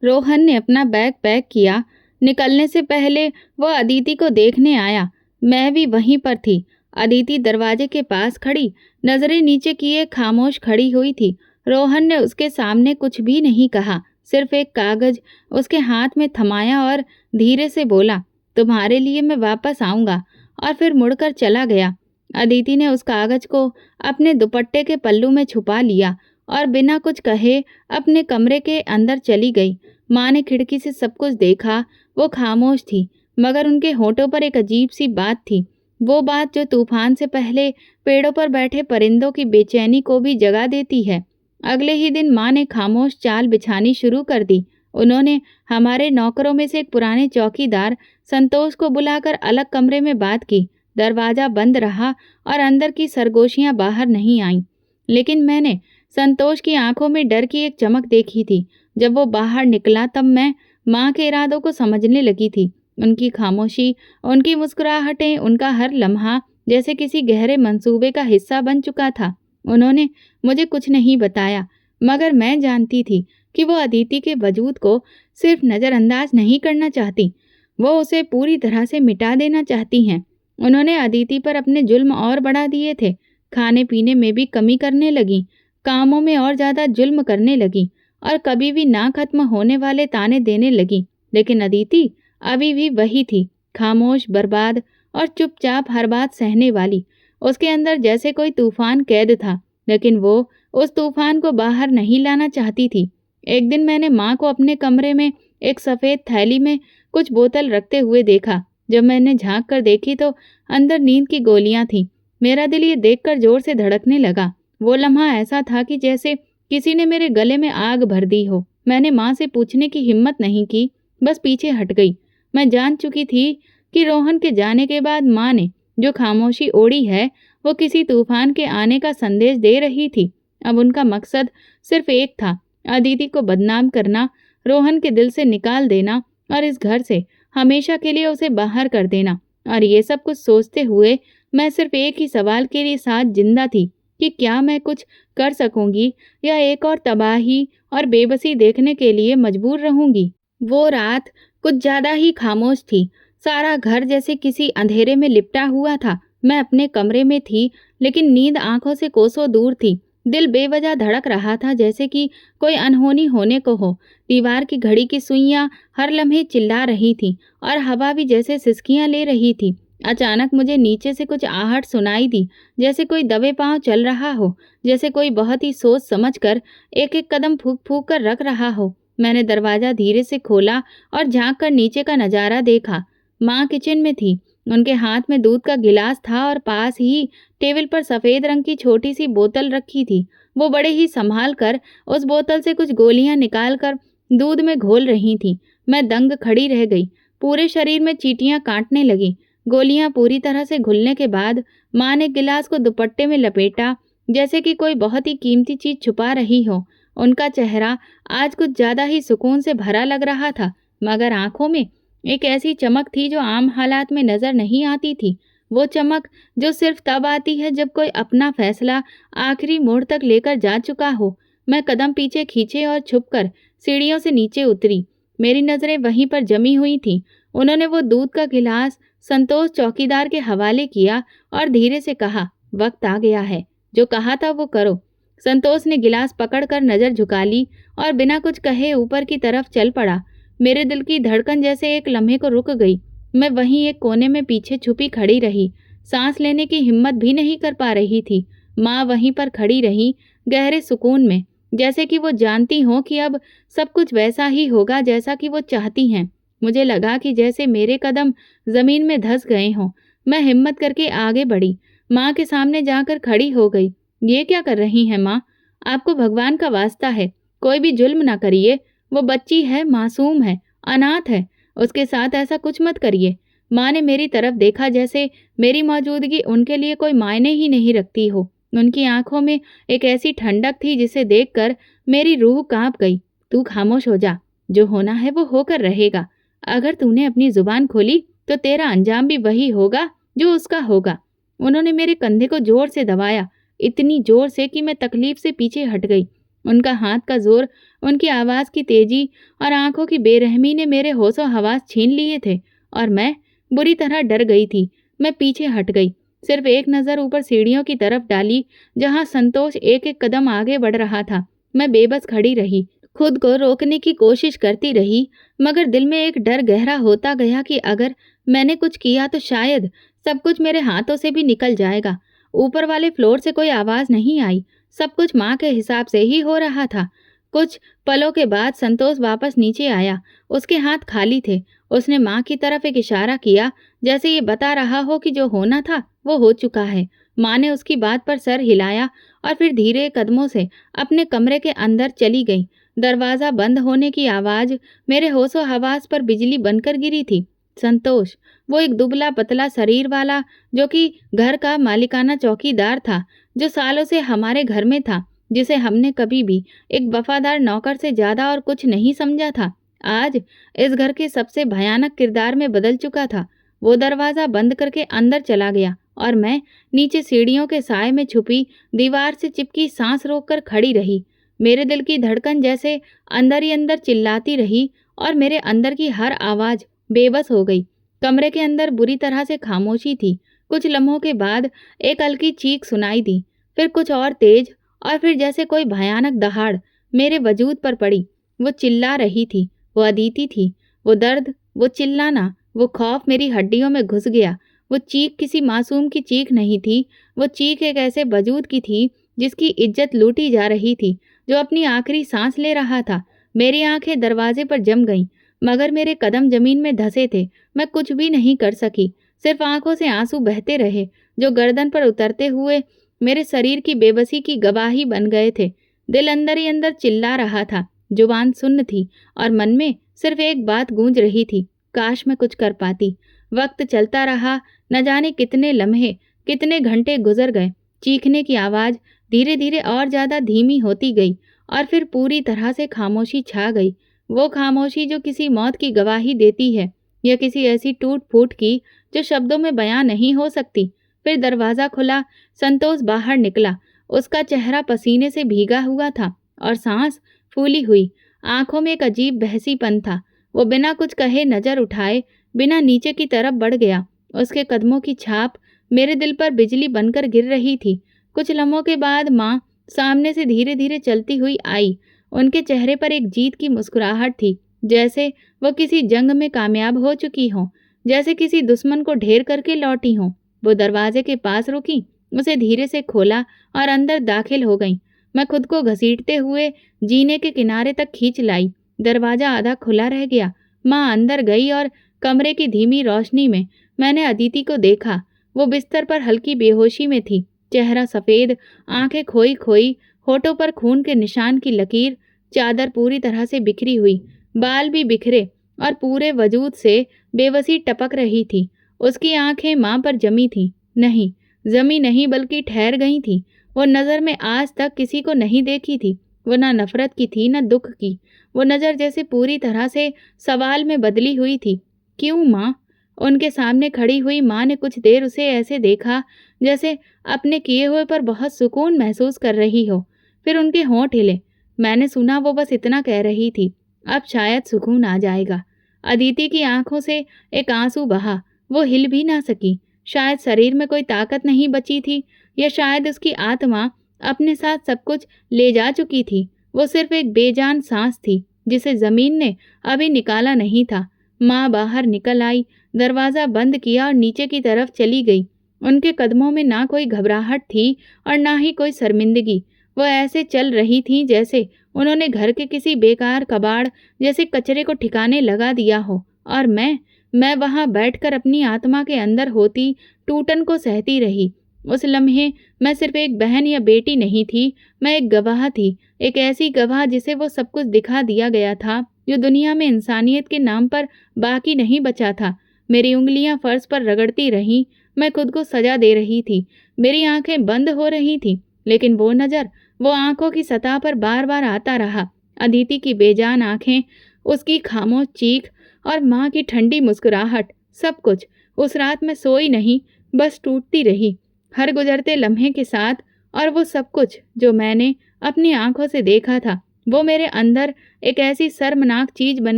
रोहन ने अपना बैग पैक किया। निकलने से पहले वह अदिति को देखने आया। मैं भी वहीं पर थी। अदिति दरवाजे के पास खड़ी, नजरें नीचे किए खामोश खड़ी हुई थी। रोहन ने उसके सामने कुछ भी नहीं कहा, सिर्फ एक कागज उसके हाथ में थमाया और धीरे से बोला, तुम्हारे लिए मैं वापस आऊंगा, और फिर मुड़कर चला गया। अदिति ने उस कागज को अपने दुपट्टे के पल्लू में छुपा लिया और बिना कुछ कहे अपने कमरे के अंदर चली गई। माँ ने खिड़की से सब कुछ देखा। वो खामोश थी, मगर उनके होठों पर एक अजीब सी बात थी, वो बात जो तूफान से पहले पेड़ों पर बैठे परिंदों की बेचैनी को भी जगा देती है। अगले ही दिन माँ ने खामोश चाल बिछानी शुरू कर दी। उन्होंने हमारे नौकरों में से एक पुराने चौकीदार संतोष को बुलाकर अलग कमरे में बात की। दरवाजा बंद रहा और अंदर की सरगोशियां बाहर नहीं आईं। लेकिन मैंने संतोष की आंखों में डर की एक चमक देखी थी। जब वो बाहर निकला तब मैं माँ के इरादों को समझने लगी थी। उनकी खामोशी, उनकी मुस्कुराहटें, उनका हर लम्हा जैसे किसी गहरे मंसूबे का हिस्सा बन चुका था। उन्होंने मुझे कुछ नहीं बताया, मगर मैं जानती थी कि वो अदिति के वजूद को सिर्फ नज़रअंदाज नहीं करना चाहती, वो उसे पूरी तरह से मिटा देना चाहती हैं। उन्होंने अदिति पर अपने जुल्म और बढ़ा दिए थे। खाने पीने में भी कमी करने लगी, कामों में और ज़्यादा जुल्म करने लगी और कभी भी ना खत्म होने वाले ताने देने लगी। लेकिन अदिति अभी भी वही थी, खामोश, बर्बाद और चुपचाप हर बात सहने वाली। उसके अंदर जैसे कोई तूफान कैद था, लेकिन वो उस तूफान को बाहर नहीं लाना चाहती थी। एक दिन मैंने माँ को अपने कमरे में एक सफ़ेद थैली में कुछ बोतल रखते हुए देखा। जब मैंने झांक कर देखी तो अंदर नींद की गोलियां थीं। मेरा दिल ये देखकर जोर से धड़कने लगा। वो लम्हा ऐसा था कि जैसे किसी ने मेरे गले में आग भर दी हो। मैंने माँ से पूछने की हिम्मत नहीं की, बस पीछे हट गई। मैं जान चुकी थी कि रोहन के जाने के बाद माँ ने जो खामोशी ओढ़ी है वो किसी तूफान के आने का संदेश दे रही थी। अब उनका मकसद सिर्फ एक था, अदिति को बदनाम करना, रोहन के दिल से निकाल देना और इस घर से हमेशा के लिए उसे बाहर कर देना। और ये सब कुछ सोचते हुए मैं सिर्फ एक ही सवाल के लिए साथ जिंदा थी कि क्या मैं कुछ कर सकूंगी या एक और तबाही और बेबसी देखने के लिए मजबूर रहूंगी। वो रात कुछ ज़्यादा ही खामोश थी। सारा घर जैसे किसी अंधेरे में लिपटा हुआ था। मैं अपने कमरे में थी, लेकिन नींद आंखों से कोसों दूर थी। दिल बेवजह धड़क रहा था, जैसे कि कोई अनहोनी होने को हो। दीवार की घड़ी की सुइयां हर लम्हे चिल्ला रही थीं और हवा भी जैसे सिसकियां ले रही थी। अचानक मुझे नीचे से कुछ आहट सुनाई दी, जैसे कोई दबे पांव चल रहा हो, जैसे कोई बहुत ही सोच समझ कर एक एक कदम फूक फूक कर रख रहा हो। मैंने दरवाजा धीरे से खोला और झांक कर नीचे का नजारा देखा। माँ किचन में थी। उनके हाथ में दूध का गिलास था और पास ही टेबल पर सफेद रंग की छोटी सी बोतल रखी थी। वो बड़े ही संभाल कर उस बोतल से कुछ गोलियां निकाल कर दूध में घोल रही थी। मैं दंग खड़ी रह गई। पूरे शरीर में चींटियां काटने लगी। गोलियां पूरी तरह से घुलने के बाद माँ ने गिलास को दुपट्टे में लपेटा, जैसे कि कोई बहुत ही कीमती चीज छुपा रही हो। उनका चेहरा आज कुछ ज्यादा ही सुकून से भरा लग रहा था, मगर आंखों में एक ऐसी चमक थी जो आम हालात में नजर नहीं आती थी। वो चमक जो सिर्फ तब आती है जब कोई अपना फैसला आखिरी मोड़ तक लेकर जा चुका हो। मैं कदम पीछे खींचे और छुपकर सीढ़ियों से नीचे उतरी। मेरी नजरें वहीं पर जमी हुई थीं। उन्होंने वो दूध का गिलास संतोष चौकीदार के हवाले किया और धीरे से कहा, वक्त आ गया है, जो कहा था वो करो। संतोष ने गिलास पकड़कर नजर झुका ली और बिना कुछ कहे ऊपर की तरफ चल पड़ा। मेरे दिल की धड़कन जैसे एक लम्हे को रुक गई। मैं वहीं एक कोने में पीछे छुपी खड़ी रही, सांस लेने की हिम्मत भी नहीं कर पा रही थी। माँ वहीं पर खड़ी रही, गहरे सुकून में, जैसे कि वो जानती हो कि अब सब कुछ वैसा ही होगा जैसा कि वो चाहती हैं। मुझे लगा कि जैसे मेरे कदम जमीन में धंस गए हों। मैं हिम्मत करके आगे बढ़ी, माँ के सामने जाकर खड़ी हो गई। ये क्या कर रही हैं माँ? आपको भगवान का वास्ता है, कोई भी जुल्म ना करिए। वो बच्ची है, मासूम है, अनाथ है, उसके साथ ऐसा कुछ मत करिए। माँ ने मेरी तरफ देखा, जैसे मेरी मौजूदगी उनके लिए कोई मायने ही नहीं रखती हो। उनकी आंखों में एक ऐसी ठंडक थी जिसे देखकर मेरी रूह कांप गई। तू खामोश हो जा, जो होना है वो होकर रहेगा। अगर तूने अपनी जुबान खोली तो तेरा अंजाम भी वही होगा जो उसका होगा। उन्होंने मेरे कंधे को जोर से दबाया, इतनी जोर से कि मैं तकलीफ से पीछे हट गई। उनका हाथ का जोर, उनकी आवाज की तेजी और आंखों की बेरहमी ने मेरे होशो हवास छीन लिए थे और मैं बुरी तरह डर गई थी। मैं पीछे हट गई, सिर्फ एक नजर ऊपर सीढ़ियों की तरफ डाली जहां संतोष एक एक कदम आगे बढ़ रहा था। मैं बेबस खड़ी रही, खुद को रोकने की कोशिश करती रही, मगर दिल में एक डर गहरा होता गया कि अगर मैंने कुछ किया तो शायद सब कुछ मेरे हाथों से भी निकल जाएगा। ऊपर वाले फ्लोर से कोई आवाज नहीं आई, सब कुछ माँ के हिसाब से ही हो रहा था। कुछ पलों के बाद संतोष वापस नीचे आया। उसके हाथ खाली थे। उसने माँ की तरफ एक इशारा किया, जैसे ये बता रहा हो कि जो होना था वो हो चुका है। माँ ने उसकी बात पर सर हिलाया और फिर धीरे कदमों से अपने कमरे के अंदर चली गई। दरवाजा बंद होने की आवाज मेरे होशो हवास पर बिजली बनकर गिरी थी। संतोष, वो एक दुबला पतला शरीर वाला, जो कि घर का मालिकाना चौकीदार था, जो सालों से हमारे घर में था, जिसे हमने कभी भी एक वफादार नौकर से ज्यादा और कुछ नहीं समझा था, आज इस घर के सबसे भयानक किरदार में बदल चुका था। वो दरवाजा बंद करके अंदर चला गया और मैं नीचे सीढ़ियों के साए में छुपी दीवार से चिपकी सांस रोककर खड़ी रही। मेरे दिल की धड़कन जैसे अंदर ही अंदर चिल्लाती रही और मेरे अंदर की हर आवाज बेबस हो गई। कमरे के अंदर बुरी तरह से खामोशी थी। कुछ लम्हों के बाद एक हल्की चीख सुनाई दी, फिर कुछ और तेज, और फिर जैसे कोई भयानक दहाड़ मेरे वजूद पर पड़ी। वो चिल्ला रही थी, वो अदिति थी। वो दर्द, वो चिल्लाना, वो खौफ मेरी हड्डियों में घुस गया। वो चीख किसी मासूम की चीख नहीं थी। वो चीख एक ऐसे वजूद की थी जिसकी इज्जत लूटी जा रही थी, जो अपनी आखिरी सांस ले रहा था। मेरी आंखें दरवाजे पर जम गईं, मगर मेरे कदम जमीन में धंसे थे। मैं कुछ भी नहीं कर सकी, सिर्फ आंखों से आंसू बहते रहे, जो गर्दन पर उतरते हुए मेरे शरीर की बेबसी की गवाही बन गए थे। दिल अंदर ही अंदर चिल्ला रहा था, जुबान सुन्न थी और मन में सिर्फ एक बात गूंज रही थी, काश मैं कुछ कर पाती। वक्त चलता रहा, न जाने कितने लम्हे, कितने घंटे गुजर गए। चीखने की आवाज धीरे धीरे और ज्यादा धीमी होती गई और फिर पूरी तरह से खामोशी छा गई। वो खामोशी जो किसी मौत की गवाही देती है, या किसी ऐसी टूट फूट की जो शब्दों में बयां नहीं हो सकती। फिर दरवाजा खुला, संतोष बाहर निकला। उसका चेहरा पसीने से भीगा हुआ था और सांस फूली हुई। आंखों में एक अजीब बहसीपन था। वो बिना कुछ कहे नजर उठाए बिना नीचे की तरफ बढ़ गया। उसके कदमों की छाप मेरे दिल पर बिजली बनकर गिर रही थी। कुछ लम्हों के बाद माँ सामने से धीरे धीरे चलती हुई आई। उनके चेहरे पर एक जीत की मुस्कुराहट थी, जैसे वो किसी जंग में कामयाब हो चुकी हों, जैसे किसी दुश्मन को ढेर करके लौटी हों। वो दरवाजे के पास रुकी, उसे धीरे से खोला और अंदर दाखिल हो गईं। मैं खुद को घसीटते हुए जीने के किनारे तक खींच लाई। दरवाजा आधा खुला रह गया। माँ अंदर गई और कमरे की धीमी रोशनी में मैंने अदिति को देखा। वो बिस्तर पर हल्की बेहोशी में थी, चेहरा सफ़ेद, आंखें खोई खोई, होठों पर खून के निशान की लकीर, चादर पूरी तरह से बिखरी हुई, बाल भी बिखरे और पूरे वजूद से बेबसी टपक रही थी। उसकी आंखें माँ पर जमी थीं। नहीं, जमी नहीं बल्कि ठहर गई थीं। वो नज़र में आज तक किसी को नहीं देखी थी। वो न नफ़रत की थी न दुख की। वो नज़र जैसे पूरी तरह से सवाल में बदली हुई थी। क्यों माँ? उनके सामने खड़ी हुई माँ ने कुछ देर उसे ऐसे देखा जैसे अपने किए हुए पर बहुत सुकून महसूस कर रही हो। फिर उनके होंठ हिले। मैंने सुना वो बस इतना कह रही थी, अब शायद सुकून आ जाएगा। अदिति की आंखों से एक आंसू बहा। वो हिल भी ना सकी। शायद शरीर में कोई ताकत नहीं बची थी, या शायद उसकी आत्मा अपने साथ सब कुछ ले जा चुकी थी। वो सिर्फ एक बेजान सांस थी जिसे जमीन ने अभी निकाला नहीं था। माँ बाहर निकल आई, दरवाज़ा बंद किया और नीचे की तरफ चली गई। उनके कदमों में ना कोई घबराहट थी और ना ही कोई शर्मिंदगी। वो ऐसे चल रही थीं जैसे उन्होंने घर के किसी बेकार कबाड़ जैसे कचरे को ठिकाने लगा दिया हो। और मैं वहाँ बैठकर अपनी आत्मा के अंदर होती टूटन को सहती रही। उस लम्हे मैं सिर्फ एक बहन या बेटी नहीं थी, मैं एक गवाह थी। एक ऐसी गवाह जिसे वो सब कुछ दिखा दिया गया था जो दुनिया में इंसानियत के नाम पर बाकी नहीं बचा था। मेरी उंगलियां फर्श पर रगड़ती रहीं। मैं खुद को सजा दे रही थी। मेरी आंखें बंद हो रही थीं, लेकिन वो नज़र, वो आंखों की सतह पर बार बार आता रहा। अदिति की बेजान आंखें, उसकी खामोश चीख और माँ की ठंडी मुस्कुराहट, सब कुछ। उस रात मैं सोई नहीं, बस टूटती रही हर गुजरते लम्हे के साथ। और वो सब कुछ जो मैंने अपनी आंखों से देखा था, वो मेरे अंदर एक ऐसी शर्मनाक चीज बन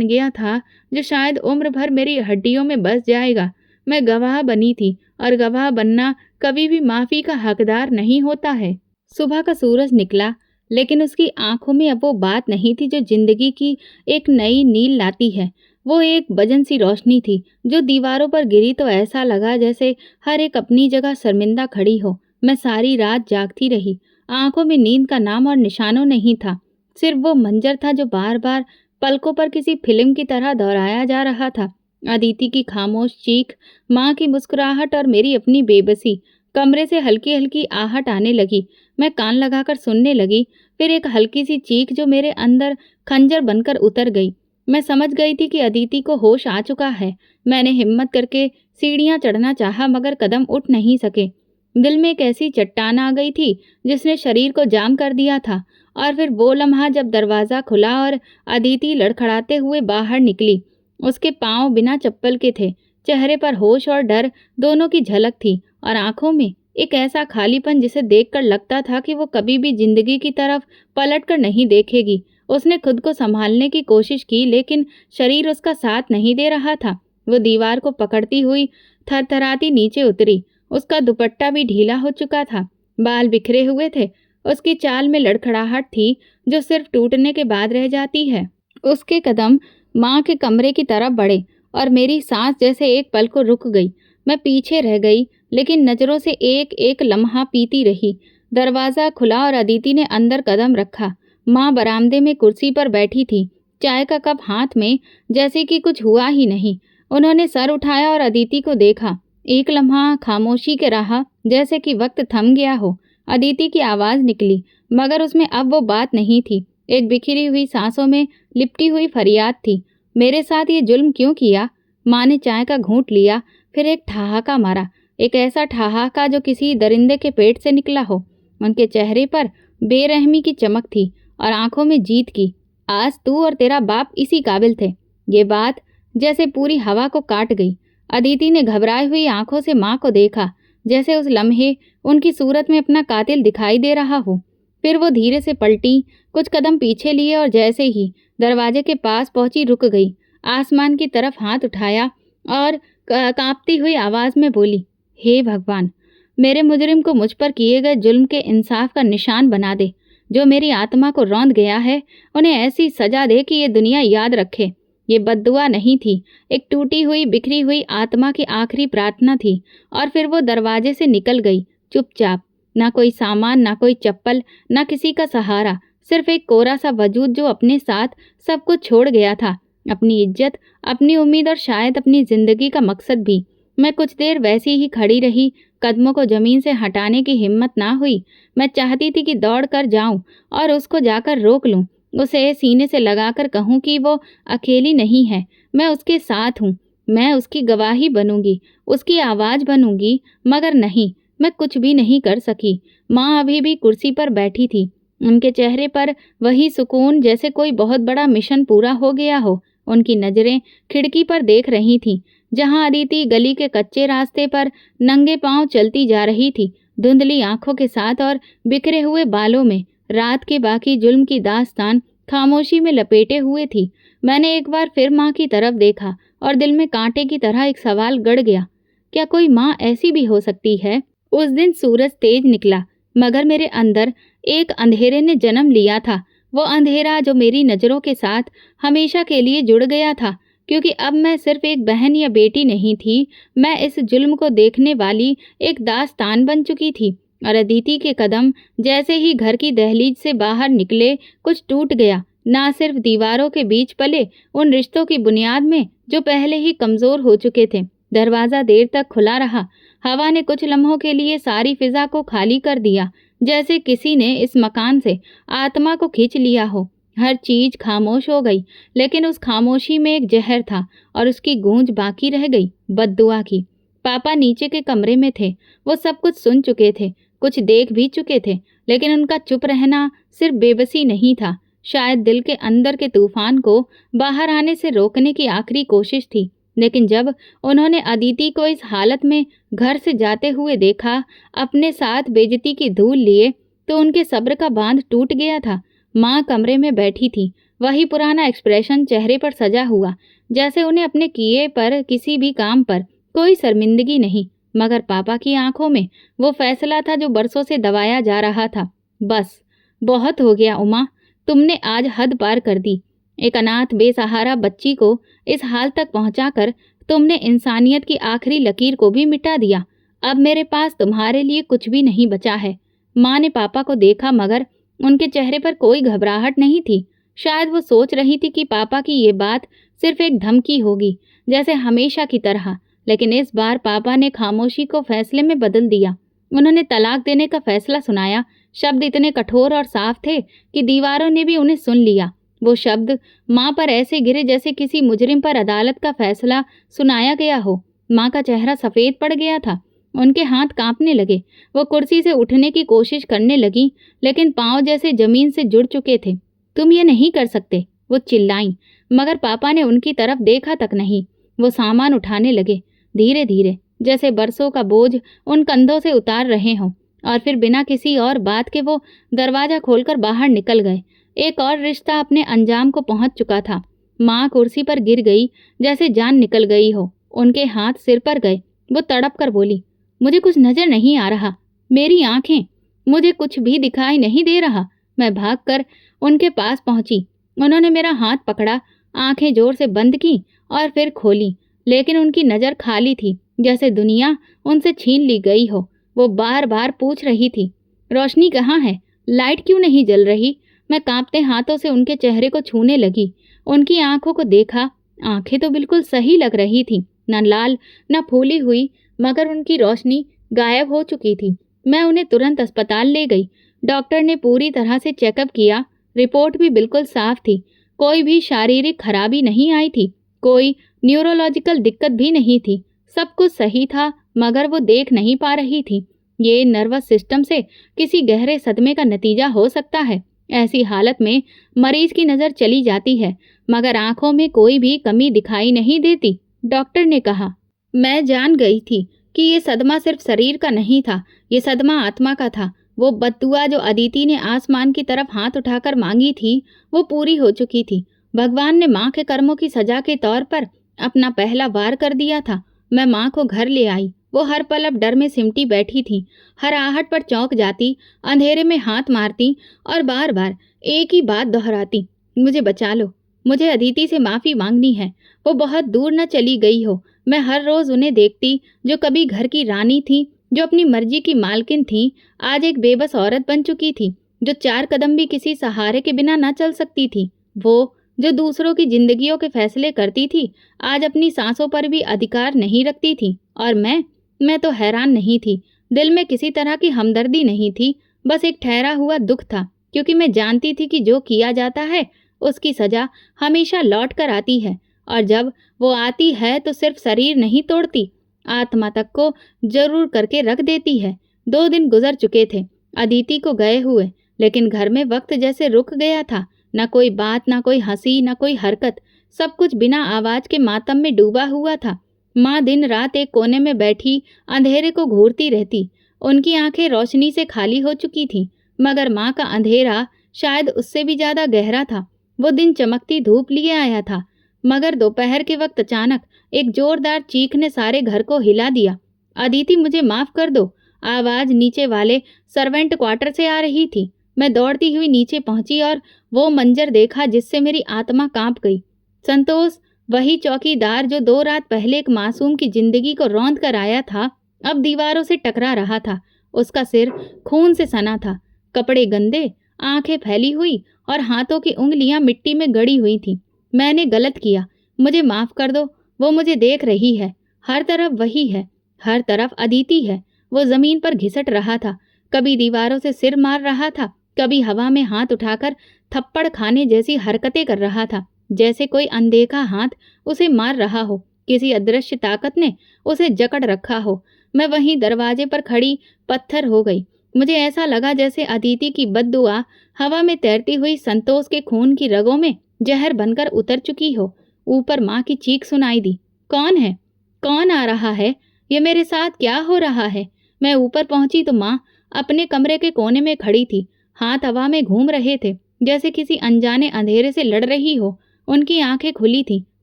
गया था जो शायद उम्र भर मेरी हड्डियों में बस जाएगा। मैं गवाह बनी थी, और गवाह बनना कभी भी माफ़ी का हकदार नहीं होता है। सुबह का सूरज निकला, लेकिन उसकी आंखों में अब वो बात नहीं थी जो जिंदगी की एक नई नील लाती है। वो एक बजन सी रोशनी थी जो दीवारों पर गिरी तो ऐसा लगा जैसे हर एक अपनी जगह शर्मिंदा खड़ी हो। मैं सारी रात जागती रही। आंखों में नींद का नाम और निशानों नहीं था। सिर्फ वो मंजर था जो बार बार पलकों पर किसी फिल्म की तरह दोहराया जा रहा था। अदिति की खामोश चीख, माँ की मुस्कुराहट और मेरी अपनी बेबसी। कमरे से हल्की हल्की आहट आने लगी। मैं कान लगाकर सुनने लगी। फिर एक हल्की सी चीख जो मेरे अंदर खंजर बनकर उतर गई। मैं समझ गई थी कि अदिति को होश आ चुका है। मैंने हिम्मत करके सीढ़ियां चढ़ना चाहा, मगर कदम उठ नहीं सके। दिल में एक ऐसी चट्टान आ गई थी जिसने शरीर को जाम कर दिया था। और फिर वो लम्हा जब दरवाज़ा खुला और अदिति लड़खड़ाते हुए बाहर निकली। उसके पाँव बिना चप्पल के थे। चेहरे पर होश और डर दोनों की झलक थी, और आंखों में एक ऐसा खालीपन जिसे देखकर लगता था कि वो कभी भी जिंदगी की तरफ पलट कर नहीं देखेगी। उसने खुद को संभालने की कोशिश की, लेकिन शरीर उसका साथ नहीं दे रहा था। वो दीवार को पकड़ती हुई थरथराती नीचे उतरी। उसका दुपट्टा भी ढीला हो चुका था, बाल बिखरे हुए थे। उसकी चाल में लड़खड़ाहट थी जो सिर्फ टूटने के बाद रह जाती है। उसके कदम माँ के कमरे की तरफ बढ़े, और मेरी सांस जैसे एक पल को रुक गई। मैं पीछे रह गई, लेकिन नज़रों से एक एक लम्हा पीती रही। दरवाज़ा खुला और अदिति ने अंदर कदम रखा। माँ बरामदे में कुर्सी पर बैठी थी, चाय का कप हाथ में, जैसे कि कुछ हुआ ही नहीं। उन्होंने सर उठाया और अदिति को देखा। एक लम्हा खामोशी के रहा, जैसे कि वक्त थम गया हो। अदिति की आवाज़ निकली, मगर उसमें अब वो बात नहीं थी। एक बिखरी हुई सांसों में लिपटी हुई फरियाद थी। मेरे साथ ये जुल्म क्यों किया? माँ ने चाय का घूंट लिया, फिर एक ठहाका मारा। एक ऐसा ठहाका जो किसी दरिंदे के पेट से निकला हो। उनके चेहरे पर बेरहमी की चमक थी और आंखों में जीत की। आज तू और तेरा बाप इसी काबिल थे। ये बात जैसे पूरी हवा को काट गई। अदिति ने घबराई हुई आंखों से माँ को देखा, जैसे उस लम्हे उनकी सूरत में अपना कातिल दिखाई दे रहा हो। फिर वो धीरे से पलटी, कुछ कदम पीछे लिए, और जैसे ही दरवाजे के पास पहुंची रुक गई। आसमान की तरफ हाथ उठाया और कांपती हुई आवाज़ में बोली, हे भगवान, मेरे मुजरिम को मुझ पर किए गए जुल्म के इंसाफ का निशान बना दे। जो मेरी आत्मा को रौंद गया है, उन्हें ऐसी सजा दे कि ये दुनिया याद रखे। ये बद्दुआ नहीं थी, एक टूटी हुई बिखरी हुई आत्मा की आखिरी प्रार्थना थी। और फिर वो दरवाजे से निकल गई, चुपचाप। ना कोई सामान, ना कोई चप्पल, ना किसी का सहारा, सिर्फ एक कोरा सा वजूद जो अपने साथ सब कुछ छोड़ गया था, अपनी इज्जत, अपनी उम्मीद और शायद अपनी जिंदगी का मकसद भी। मैं कुछ देर वैसी ही खड़ी रही, कदमों को जमीन से हटाने की हिम्मत ना हुई। मैं चाहती थी कि दौड़ कर जाऊं और उसको जाकर रोक लूं, उसे सीने से लगाकर कहूं कि वो अकेली नहीं है, मैं उसके साथ हूं। मैं उसकी गवाही बनूंगी, उसकी आवाज बनूंगी। मगर नहीं, मैं कुछ भी नहीं कर सकी। माँ अभी भी कुर्सी पर बैठी थी, उनके चेहरे पर वही सुकून जैसे कोई बहुत बड़ा मिशन पूरा हो गया हो। उनकी नजरें खिड़की पर देख रही थीं, जहां अदिति गली के कच्चे रास्ते पर नंगे पांव चलती जा रही थी, धुंधली आंखों के साथ और बिखरे हुए बालों में रात के बाकी जुल्म की दास्तान खामोशी में लपेटे हुए थी। मैंने एक बार फिर माँ की तरफ देखा और दिल में कांटे की तरह एक सवाल गड़ गया, क्या कोई माँ ऐसी भी हो सकती है? उस दिन सूरज तेज निकला, मगर मेरे अंदर एक अंधेरे ने जन्म लिया था। वो अंधेरा जो मेरी नज़रों के साथ हमेशा के लिए जुड़ गया था, क्योंकि अब मैं सिर्फ एक बहन या बेटी नहीं थी, मैं इस जुल्म को देखने वाली एक दास्तान बन चुकी थी। और अदिति के कदम जैसे ही घर की दहलीज से बाहर निकले, कुछ टूट गया। ना सिर्फ दीवारों के बीच पले उन रिश्तों की बुनियाद में जो पहले ही कमज़ोर हो चुके थे। दरवाज़ा देर तक खुला रहा। हवा ने कुछ लम्हों के लिए सारी फिजा को खाली कर दिया, जैसे किसी ने इस मकान से आत्मा को खींच लिया हो। हर चीज खामोश हो गई, लेकिन उस खामोशी में एक जहर था और उसकी गूंज बाकी रह गई, बद्दुआ की। पापा नीचे के कमरे में थे, वो सब कुछ सुन चुके थे, कुछ देख भी चुके थे, लेकिन उनका चुप रहना सिर्फ बेबसी नहीं था, शायद दिल के अंदर के तूफान को बाहर आने से रोकने की आखिरी कोशिश थी। लेकिन जब उन्होंने अदिति को इस हालत में घर से जाते हुए देखा, अपने साथ बेइज्जती की धूल लिए, तो उनके सब्र का बांध टूट गया था। माँ कमरे में बैठी थी, वही पुराना एक्सप्रेशन चेहरे पर सजा हुआ, जैसे उन्हें अपने किए पर किसी भी काम पर कोई शर्मिंदगी नहीं। मगर पापा की आंखों में वो फैसला था जो बरसों से दबाया जा रहा था। बस, बहुत हो गया उमा, तुमने आज हद पार कर दी। एक अनाथ बेसहारा बच्ची को इस हाल तक पहुंचाकर तुमने इंसानियत की आखिरी लकीर को भी मिटा दिया। अब मेरे पास तुम्हारे लिए कुछ भी नहीं बचा है। माँ ने पापा को देखा, मगर उनके चेहरे पर कोई घबराहट नहीं थी। शायद वो सोच रही थी कि पापा की ये बात सिर्फ एक धमकी होगी, जैसे हमेशा की तरह। लेकिन इस बार पापा ने खामोशी को फैसले में बदल दिया। उन्होंने तलाक देने का फैसला सुनाया। शब्द इतने कठोर और साफ थे कि दीवारों ने भी उन्हें सुन लिया। वो शब्द माँ पर ऐसे गिरे जैसे किसी मुजरिम पर अदालत का फैसला सुनाया गया हो। माँ का चेहरा सफ़ेद पड़ गया था, उनके हाथ कांपने लगे। वो कुर्सी से उठने की कोशिश करने लगी, लेकिन पाँव जैसे जमीन से जुड़ चुके थे। तुम ये नहीं कर सकते, वो चिल्लाईं, मगर पापा ने उनकी तरफ देखा तक नहीं। वो सामान उठाने लगे, धीरे धीरे, जैसे बरसों का बोझ उन कंधों से उतार रहे हों। और फिर बिना किसी और बात के वो दरवाज़ा खोलकर बाहर निकल गए। एक और रिश्ता अपने अंजाम को पहुंच चुका था। माँ कुर्सी पर गिर गई, जैसे जान निकल गई हो। उनके हाथ सिर पर गए। वो तड़प कर बोली, मुझे कुछ नजर नहीं आ रहा, मेरी आंखें, मुझे कुछ भी दिखाई नहीं दे रहा। मैं भागकर उनके पास पहुंची। उन्होंने मेरा हाथ पकड़ा, आंखें जोर से बंद की और फिर खोली, लेकिन उनकी नज़र खाली थी, जैसे दुनिया उनसे छीन ली गई हो। वो बार बार पूछ रही थी, रोशनी कहाँ है, लाइट क्यों नहीं जल रही? मैं कांपते हाथों से उनके चेहरे को छूने लगी, उनकी आंखों को देखा। आंखें तो बिल्कुल सही लग रही थीं, न लाल न फूली हुई, मगर उनकी रोशनी गायब हो चुकी थी। मैं उन्हें तुरंत अस्पताल ले गई। डॉक्टर ने पूरी तरह से चेकअप किया, रिपोर्ट भी बिल्कुल साफ थी। कोई भी शारीरिक खराबी नहीं आई थी, कोई न्यूरोलॉजिकल दिक्कत भी नहीं थी। सब कुछ सही था, मगर वो देख नहीं पा रही थी। ये नर्वस सिस्टम से किसी गहरे सदमे का नतीजा हो सकता है। ऐसी हालत में मरीज की नज़र चली जाती है, मगर आंखों में कोई भी कमी दिखाई नहीं देती। डॉक्टर ने कहा, मैं जान गई थी कि ये सदमा सिर्फ शरीर का नहीं था, ये सदमा आत्मा का था। वो बद्दुआ जो अदिति ने आसमान की तरफ हाथ उठाकर मांगी थी, वो पूरी हो चुकी थी। भगवान ने माँ के कर्मों की सजा के तौर पर अपना पहला वार कर दिया था। मैं माँ को घर ले आई, वो हर पल अब डर में सिमटी बैठी थी, हर आहट पर चौंक जाती, अंधेरे में हाथ मारती और बार बार एक ही बात दोहराती, मुझे बचा लो, मुझे अदिति से माफ़ी मांगनी है। वो बहुत दूर न चली गई हो, मैं हर रोज़ उन्हें देखती, जो कभी घर की रानी थी, जो अपनी मर्जी की मालकिन थी, आज एक बेबस औरत बन चुकी थी, जो 4 कदम भी किसी सहारे के बिना न चल सकती थी। वो जो दूसरों की जिंदगियों के फैसले करती थी, आज अपनी सांसों पर भी अधिकार नहीं रखती थी। और मैं तो हैरान नहीं थी, दिल में किसी तरह की हमदर्दी नहीं थी, बस एक ठहरा हुआ दुख था, क्योंकि मैं जानती थी कि जो किया जाता है उसकी सजा हमेशा लौट कर आती है, और जब वो आती है तो सिर्फ शरीर नहीं तोड़ती, आत्मा तक को जरूर करके रख देती है। 2 दिन गुजर चुके थे अदिति को गए हुए, लेकिन घर में वक्त जैसे रुक गया था। न कोई बात, न कोई हंसी, न कोई हरकत, सब कुछ बिना आवाज के मातम में डूबा हुआ था। माँ दिन रात एक कोने में बैठी अंधेरे को घूरती रहती, उनकी आंखें रोशनी से खाली हो चुकी थीं, मगर माँ का अंधेरा शायद उससे भी ज्यादा गहरा था। वो दिन चमकती धूप लिए आया था, मगर दोपहर के वक्त अचानक एक जोरदार चीख ने सारे घर को हिला दिया। अदिति, मुझे माफ कर दो। आवाज नीचे वाले सर्वेंट क्वार्टर से आ रही थी। मैं दौड़ती हुई नीचे पहुंची और वो मंजर देखा जिससे मेरी आत्मा कांप गई। संतोष, वही चौकीदार जो 2 रात पहले एक मासूम की जिंदगी को रौंद कर आया था, अब दीवारों से टकरा रहा था। उसका सिर खून से सना था, कपड़े गंदे, आंखें फैली हुई और हाथों की उंगलियां मिट्टी में गड़ी हुई थीं। मैंने गलत किया, मुझे माफ कर दो। वो मुझे देख रही है, हर तरफ वही है, हर तरफ अदिति है। वो जमीन पर घिसट रहा था, कभी दीवारों से सिर मार रहा था, कभी हवा में हाथ उठाकर थप्पड़ खाने जैसी हरकतें कर रहा था, जैसे कोई अनदेखा हाथ उसे मार रहा हो, किसी अदृश्य ताकत ने उसे जकड़ रखा हो। मैं वहीं दरवाजे पर खड़ी पत्थर हो गई। मुझे ऐसा लगा जैसे अदिति की बद्दुआ हवा में तैरती हुई संतोष के खून की रगों में जहर बनकर उतर चुकी हो। ऊपर माँ की चीख सुनाई दी, कौन है? कौन आ रहा है? ये मेरे साथ क्या हो रहा है? मैं ऊपर पहुंची तो माँ अपने कमरे के कोने में खड़ी थी, हाथ हवा में घूम रहे थे, जैसे किसी अनजाने अंधेरे से लड़ रही हो। उनकी आंखें खुली थीं,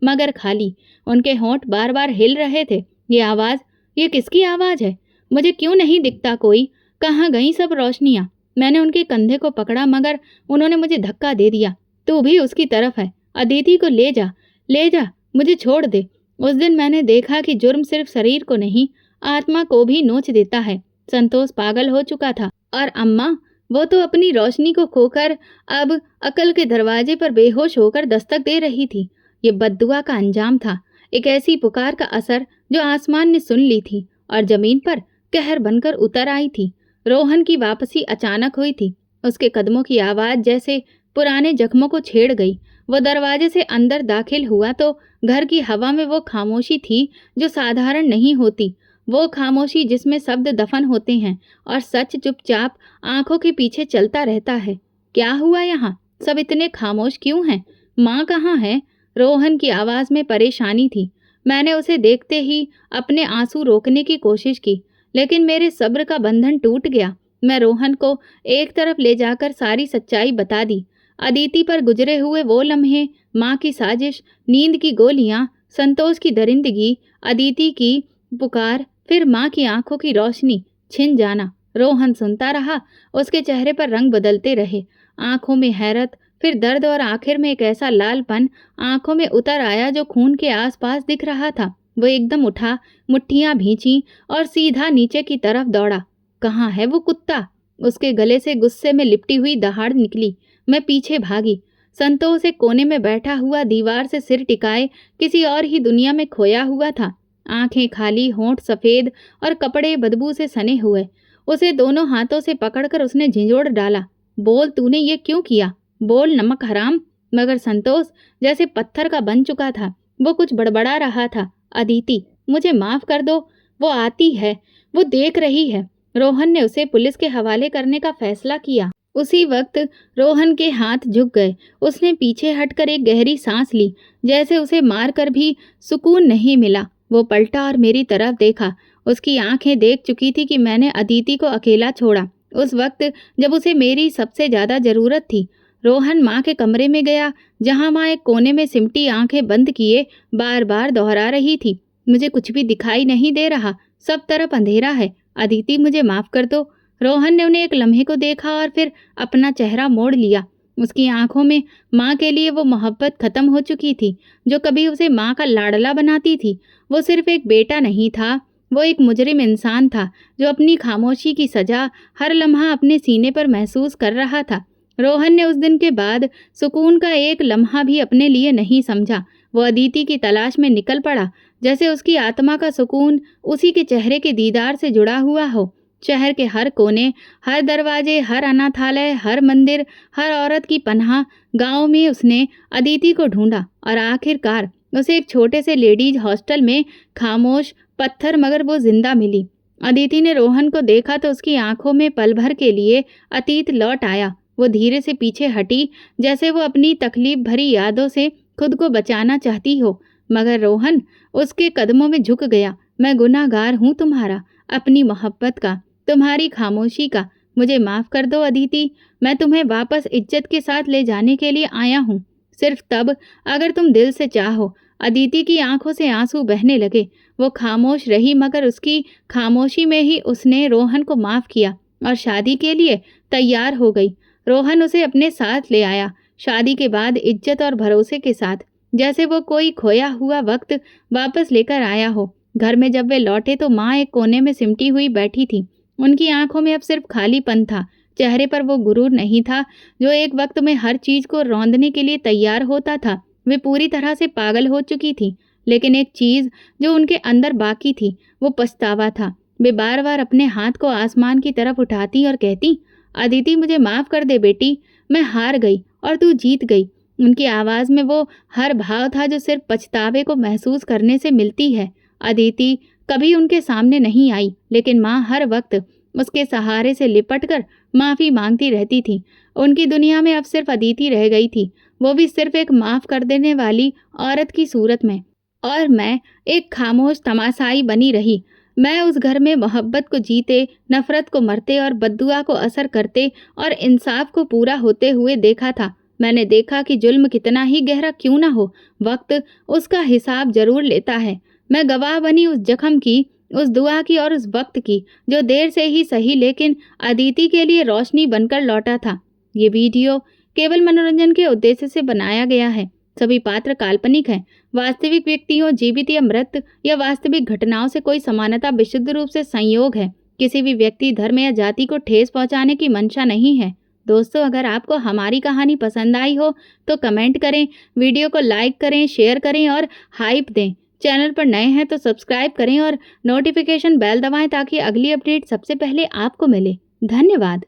मगर खाली, उनके होंठ बार बार हिल रहे थे। ये आवाज, ये किसकी आवाज है? मुझे क्यों नहीं दिखता कोई? कहाँ गई सब रोशनियां? मैंने उनके कंधे को पकड़ा, मगर उन्होंने मुझे धक्का दे दिया। तू भी उसकी तरफ है, अदिति को ले जा, ले जा, मुझे छोड़ दे। उस दिन मैंने देखा कि जुर्म सिर्फ शरीर को नहीं, आत्मा को भी नोच देता है। संतोष पागल हो चुका था, और अम्मा, वो तो अपनी रोशनी को खोकर अब अकल के दरवाजे पर बेहोश होकर दस्तक दे रही थी। ये बद्दुआ का अंजाम था, एक ऐसी पुकार का असर जो आसमान ने सुन ली थी और जमीन पर कहर बनकर उतर आई थी। रोहन की वापसी अचानक हुई थी, उसके कदमों की आवाज जैसे पुराने जख्मों को छेड़ गई। वो दरवाजे से अंदर दाखिल हुआ तो घर की हवा में वो खामोशी थी जो साधारण नहीं होती, वो खामोशी जिसमें शब्द दफन होते हैं और सच चुपचाप आंखों के पीछे चलता रहता है। क्या हुआ यहाँ? सब इतने खामोश क्यों हैं? माँ कहाँ है? रोहन की आवाज में परेशानी थी। मैंने उसे देखते ही अपने आंसू रोकने की कोशिश की, लेकिन मेरे सब्र का बंधन टूट गया। मैं रोहन को एक तरफ ले जाकर सारी सच्चाई बता दी। अदिति पर गुजरे हुए वो लम्हे, माँ की साजिश, नींद की गोलियां, संतोष की दरिंदगी, अदिति की पुकार, फिर माँ की आंखों की रोशनी छिन जाना। रोहन सुनता रहा, उसके चेहरे पर रंग बदलते रहे, आंखों में हैरत, फिर दर्द, और आखिर में एक ऐसा लालपन आंखों में उतर आया जो खून के आसपास दिख रहा था। वो एकदम उठा, मुट्ठियां भींची और सीधा नीचे की तरफ दौड़ा। कहाँ है वो कुत्ता? उसके गले से गुस्से में लिपटी हुई दहाड़ निकली। मैं पीछे भागी। संतोष एक कोने में बैठा हुआ, दीवार से सिर टिकाए किसी और ही दुनिया में खोया हुआ था। आंखें खाली, होंठ सफेद और कपड़े बदबू से सने हुए। उसे दोनों हाथों से पकड़कर उसने झिंझोड़ डाला, बोल, तूने ये क्यों किया? बोल, नमक हराम। मगर संतोष जैसे पत्थर का बन चुका था। वो कुछ बड़बड़ा रहा था। अदिति, मुझे माफ कर दो, वो आती है, वो देख रही है। रोहन ने उसे पुलिस के हवाले करने का फैसला किया। उसी वक्त रोहन के हाथ झुक गए। उसने पीछे हटकर एक गहरी सांस ली, जैसे उसे मारकर भी सुकून नहीं मिला। वो पलटा और मेरी तरफ देखा। उसकी आंखें देख चुकी थी कि मैंने अदिति को अकेला छोड़ा, उस वक्त जब उसे मेरी सबसे ज्यादा जरूरत थी। रोहन माँ के कमरे में गया, जहाँ माँ एक कोने में सिमटी आंखें बंद किए बार बार दोहरा रही थी, मुझे कुछ भी दिखाई नहीं दे रहा, सब तरफ अंधेरा है। अदिति, मुझे माफ़ कर दो। रोहन ने उन्हें एक लम्हे को देखा और फिर अपना चेहरा मोड़ लिया। उसकी आंखों में माँ के लिए वो मोहब्बत खत्म हो चुकी थी, जो कभी उसे माँ का लाडला बनाती थी। वो सिर्फ एक बेटा नहीं था, वो एक मुजरिम इंसान था, जो अपनी खामोशी की सज़ा हर लम्हा अपने सीने पर महसूस कर रहा था। रोहन ने उस दिन के बाद सुकून का एक लम्हा भी अपने लिए नहीं समझा। वो अदिति की तलाश में निकल पड़ा, जैसे उसकी आत्मा का सुकून उसी के चेहरे के दीदार से जुड़ा हुआ हो। शहर के हर कोने, हर दरवाजे, हर अनाथालय, हर मंदिर, हर औरत की पनाह गांव में उसने अदिति को ढूंढा और आखिरकार उसे एक छोटे से लेडीज हॉस्टल में खामोश पत्थर मगर वो जिंदा मिली। अदिति ने रोहन को देखा तो उसकी आंखों में पल भर के लिए अतीत लौट आया। वो धीरे से पीछे हटी, जैसे वो अपनी तकलीफ भरी यादों से खुद को बचाना चाहती हो, मगर रोहन उसके कदमों में झुक गया। मैं गुनाहगार हूँ तुम्हारा, अपनी मोहब्बत का, तुम्हारी खामोशी का। मुझे माफ़ कर दो अदिति। मैं तुम्हें वापस इज्जत के साथ ले जाने के लिए आया हूँ, सिर्फ तब अगर तुम दिल से चाहो। अदिति की आंखों से आंसू बहने लगे। वो खामोश रही, मगर उसकी खामोशी में ही उसने रोहन को माफ़ किया और शादी के लिए तैयार हो गई। रोहन उसे अपने साथ ले आया, शादी के बाद इज्जत और भरोसे के साथ, जैसे वो कोई खोया हुआ वक्त वापस लेकर आया हो। घर में जब वे लौटे तो माँ एक कोने में सिमटी हुई बैठी थी। उनकी आंखों में अब सिर्फ खालीपन था। चेहरे पर वो गुरूर नहीं था जो एक वक्त में हर चीज को रौंदने के लिए तैयार होता था। वे पूरी तरह से पागल हो चुकी थी, लेकिन एक चीज जो उनके अंदर बाकी थी वो पछतावा था। वे बार बार अपने हाथ को आसमान की तरफ उठाती और कहती, अदिति, मुझे माफ कर दे बेटी, मैं हार गई और तू जीत गई। उनकी आवाज़ में वो हर भाव था जो सिर्फ पछतावे को महसूस करने से मिलती है। अदिति कभी उनके सामने नहीं आई, लेकिन माँ हर वक्त उसके सहारे से लिपटकर माफ़ी मांगती रहती थी। उनकी दुनिया में अब सिर्फ अदिति रह गई थी, वो भी सिर्फ एक माफ़ कर देने वाली औरत की सूरत में। और मैं एक खामोश तमाशाई बनी रही। मैं उस घर में मोहब्बत को जीते, नफरत को मरते और बद्दुआ को असर करते और इंसाफ को पूरा होते हुए देखा था। मैंने देखा कि जुल्म कितना ही गहरा क्यों ना हो, वक्त उसका हिसाब जरूर लेता है। मैं गवाह बनी उस जख्म की, उस दुआ की और उस वक्त की, जो देर से ही सही लेकिन अदिति के लिए रोशनी बनकर लौटा था। ये वीडियो केवल मनोरंजन के उद्देश्य से बनाया गया है। सभी पात्र काल्पनिक हैं। वास्तविक व्यक्तियों, जीवित या मृत या वास्तविक घटनाओं से कोई समानता विशुद्ध रूप से संयोग है। किसी भी व्यक्ति, धर्म या जाति को ठेस पहुंचाने की मंशा नहीं है। दोस्तों, अगर आपको हमारी कहानी पसंद आई हो तो कमेंट करें, वीडियो को लाइक करें, शेयर करें और हाइप दें। चैनल पर नए हैं तो सब्सक्राइब करें और नोटिफिकेशन बेल दबाएं ताकि अगली अपडेट सबसे पहले आपको मिले। धन्यवाद।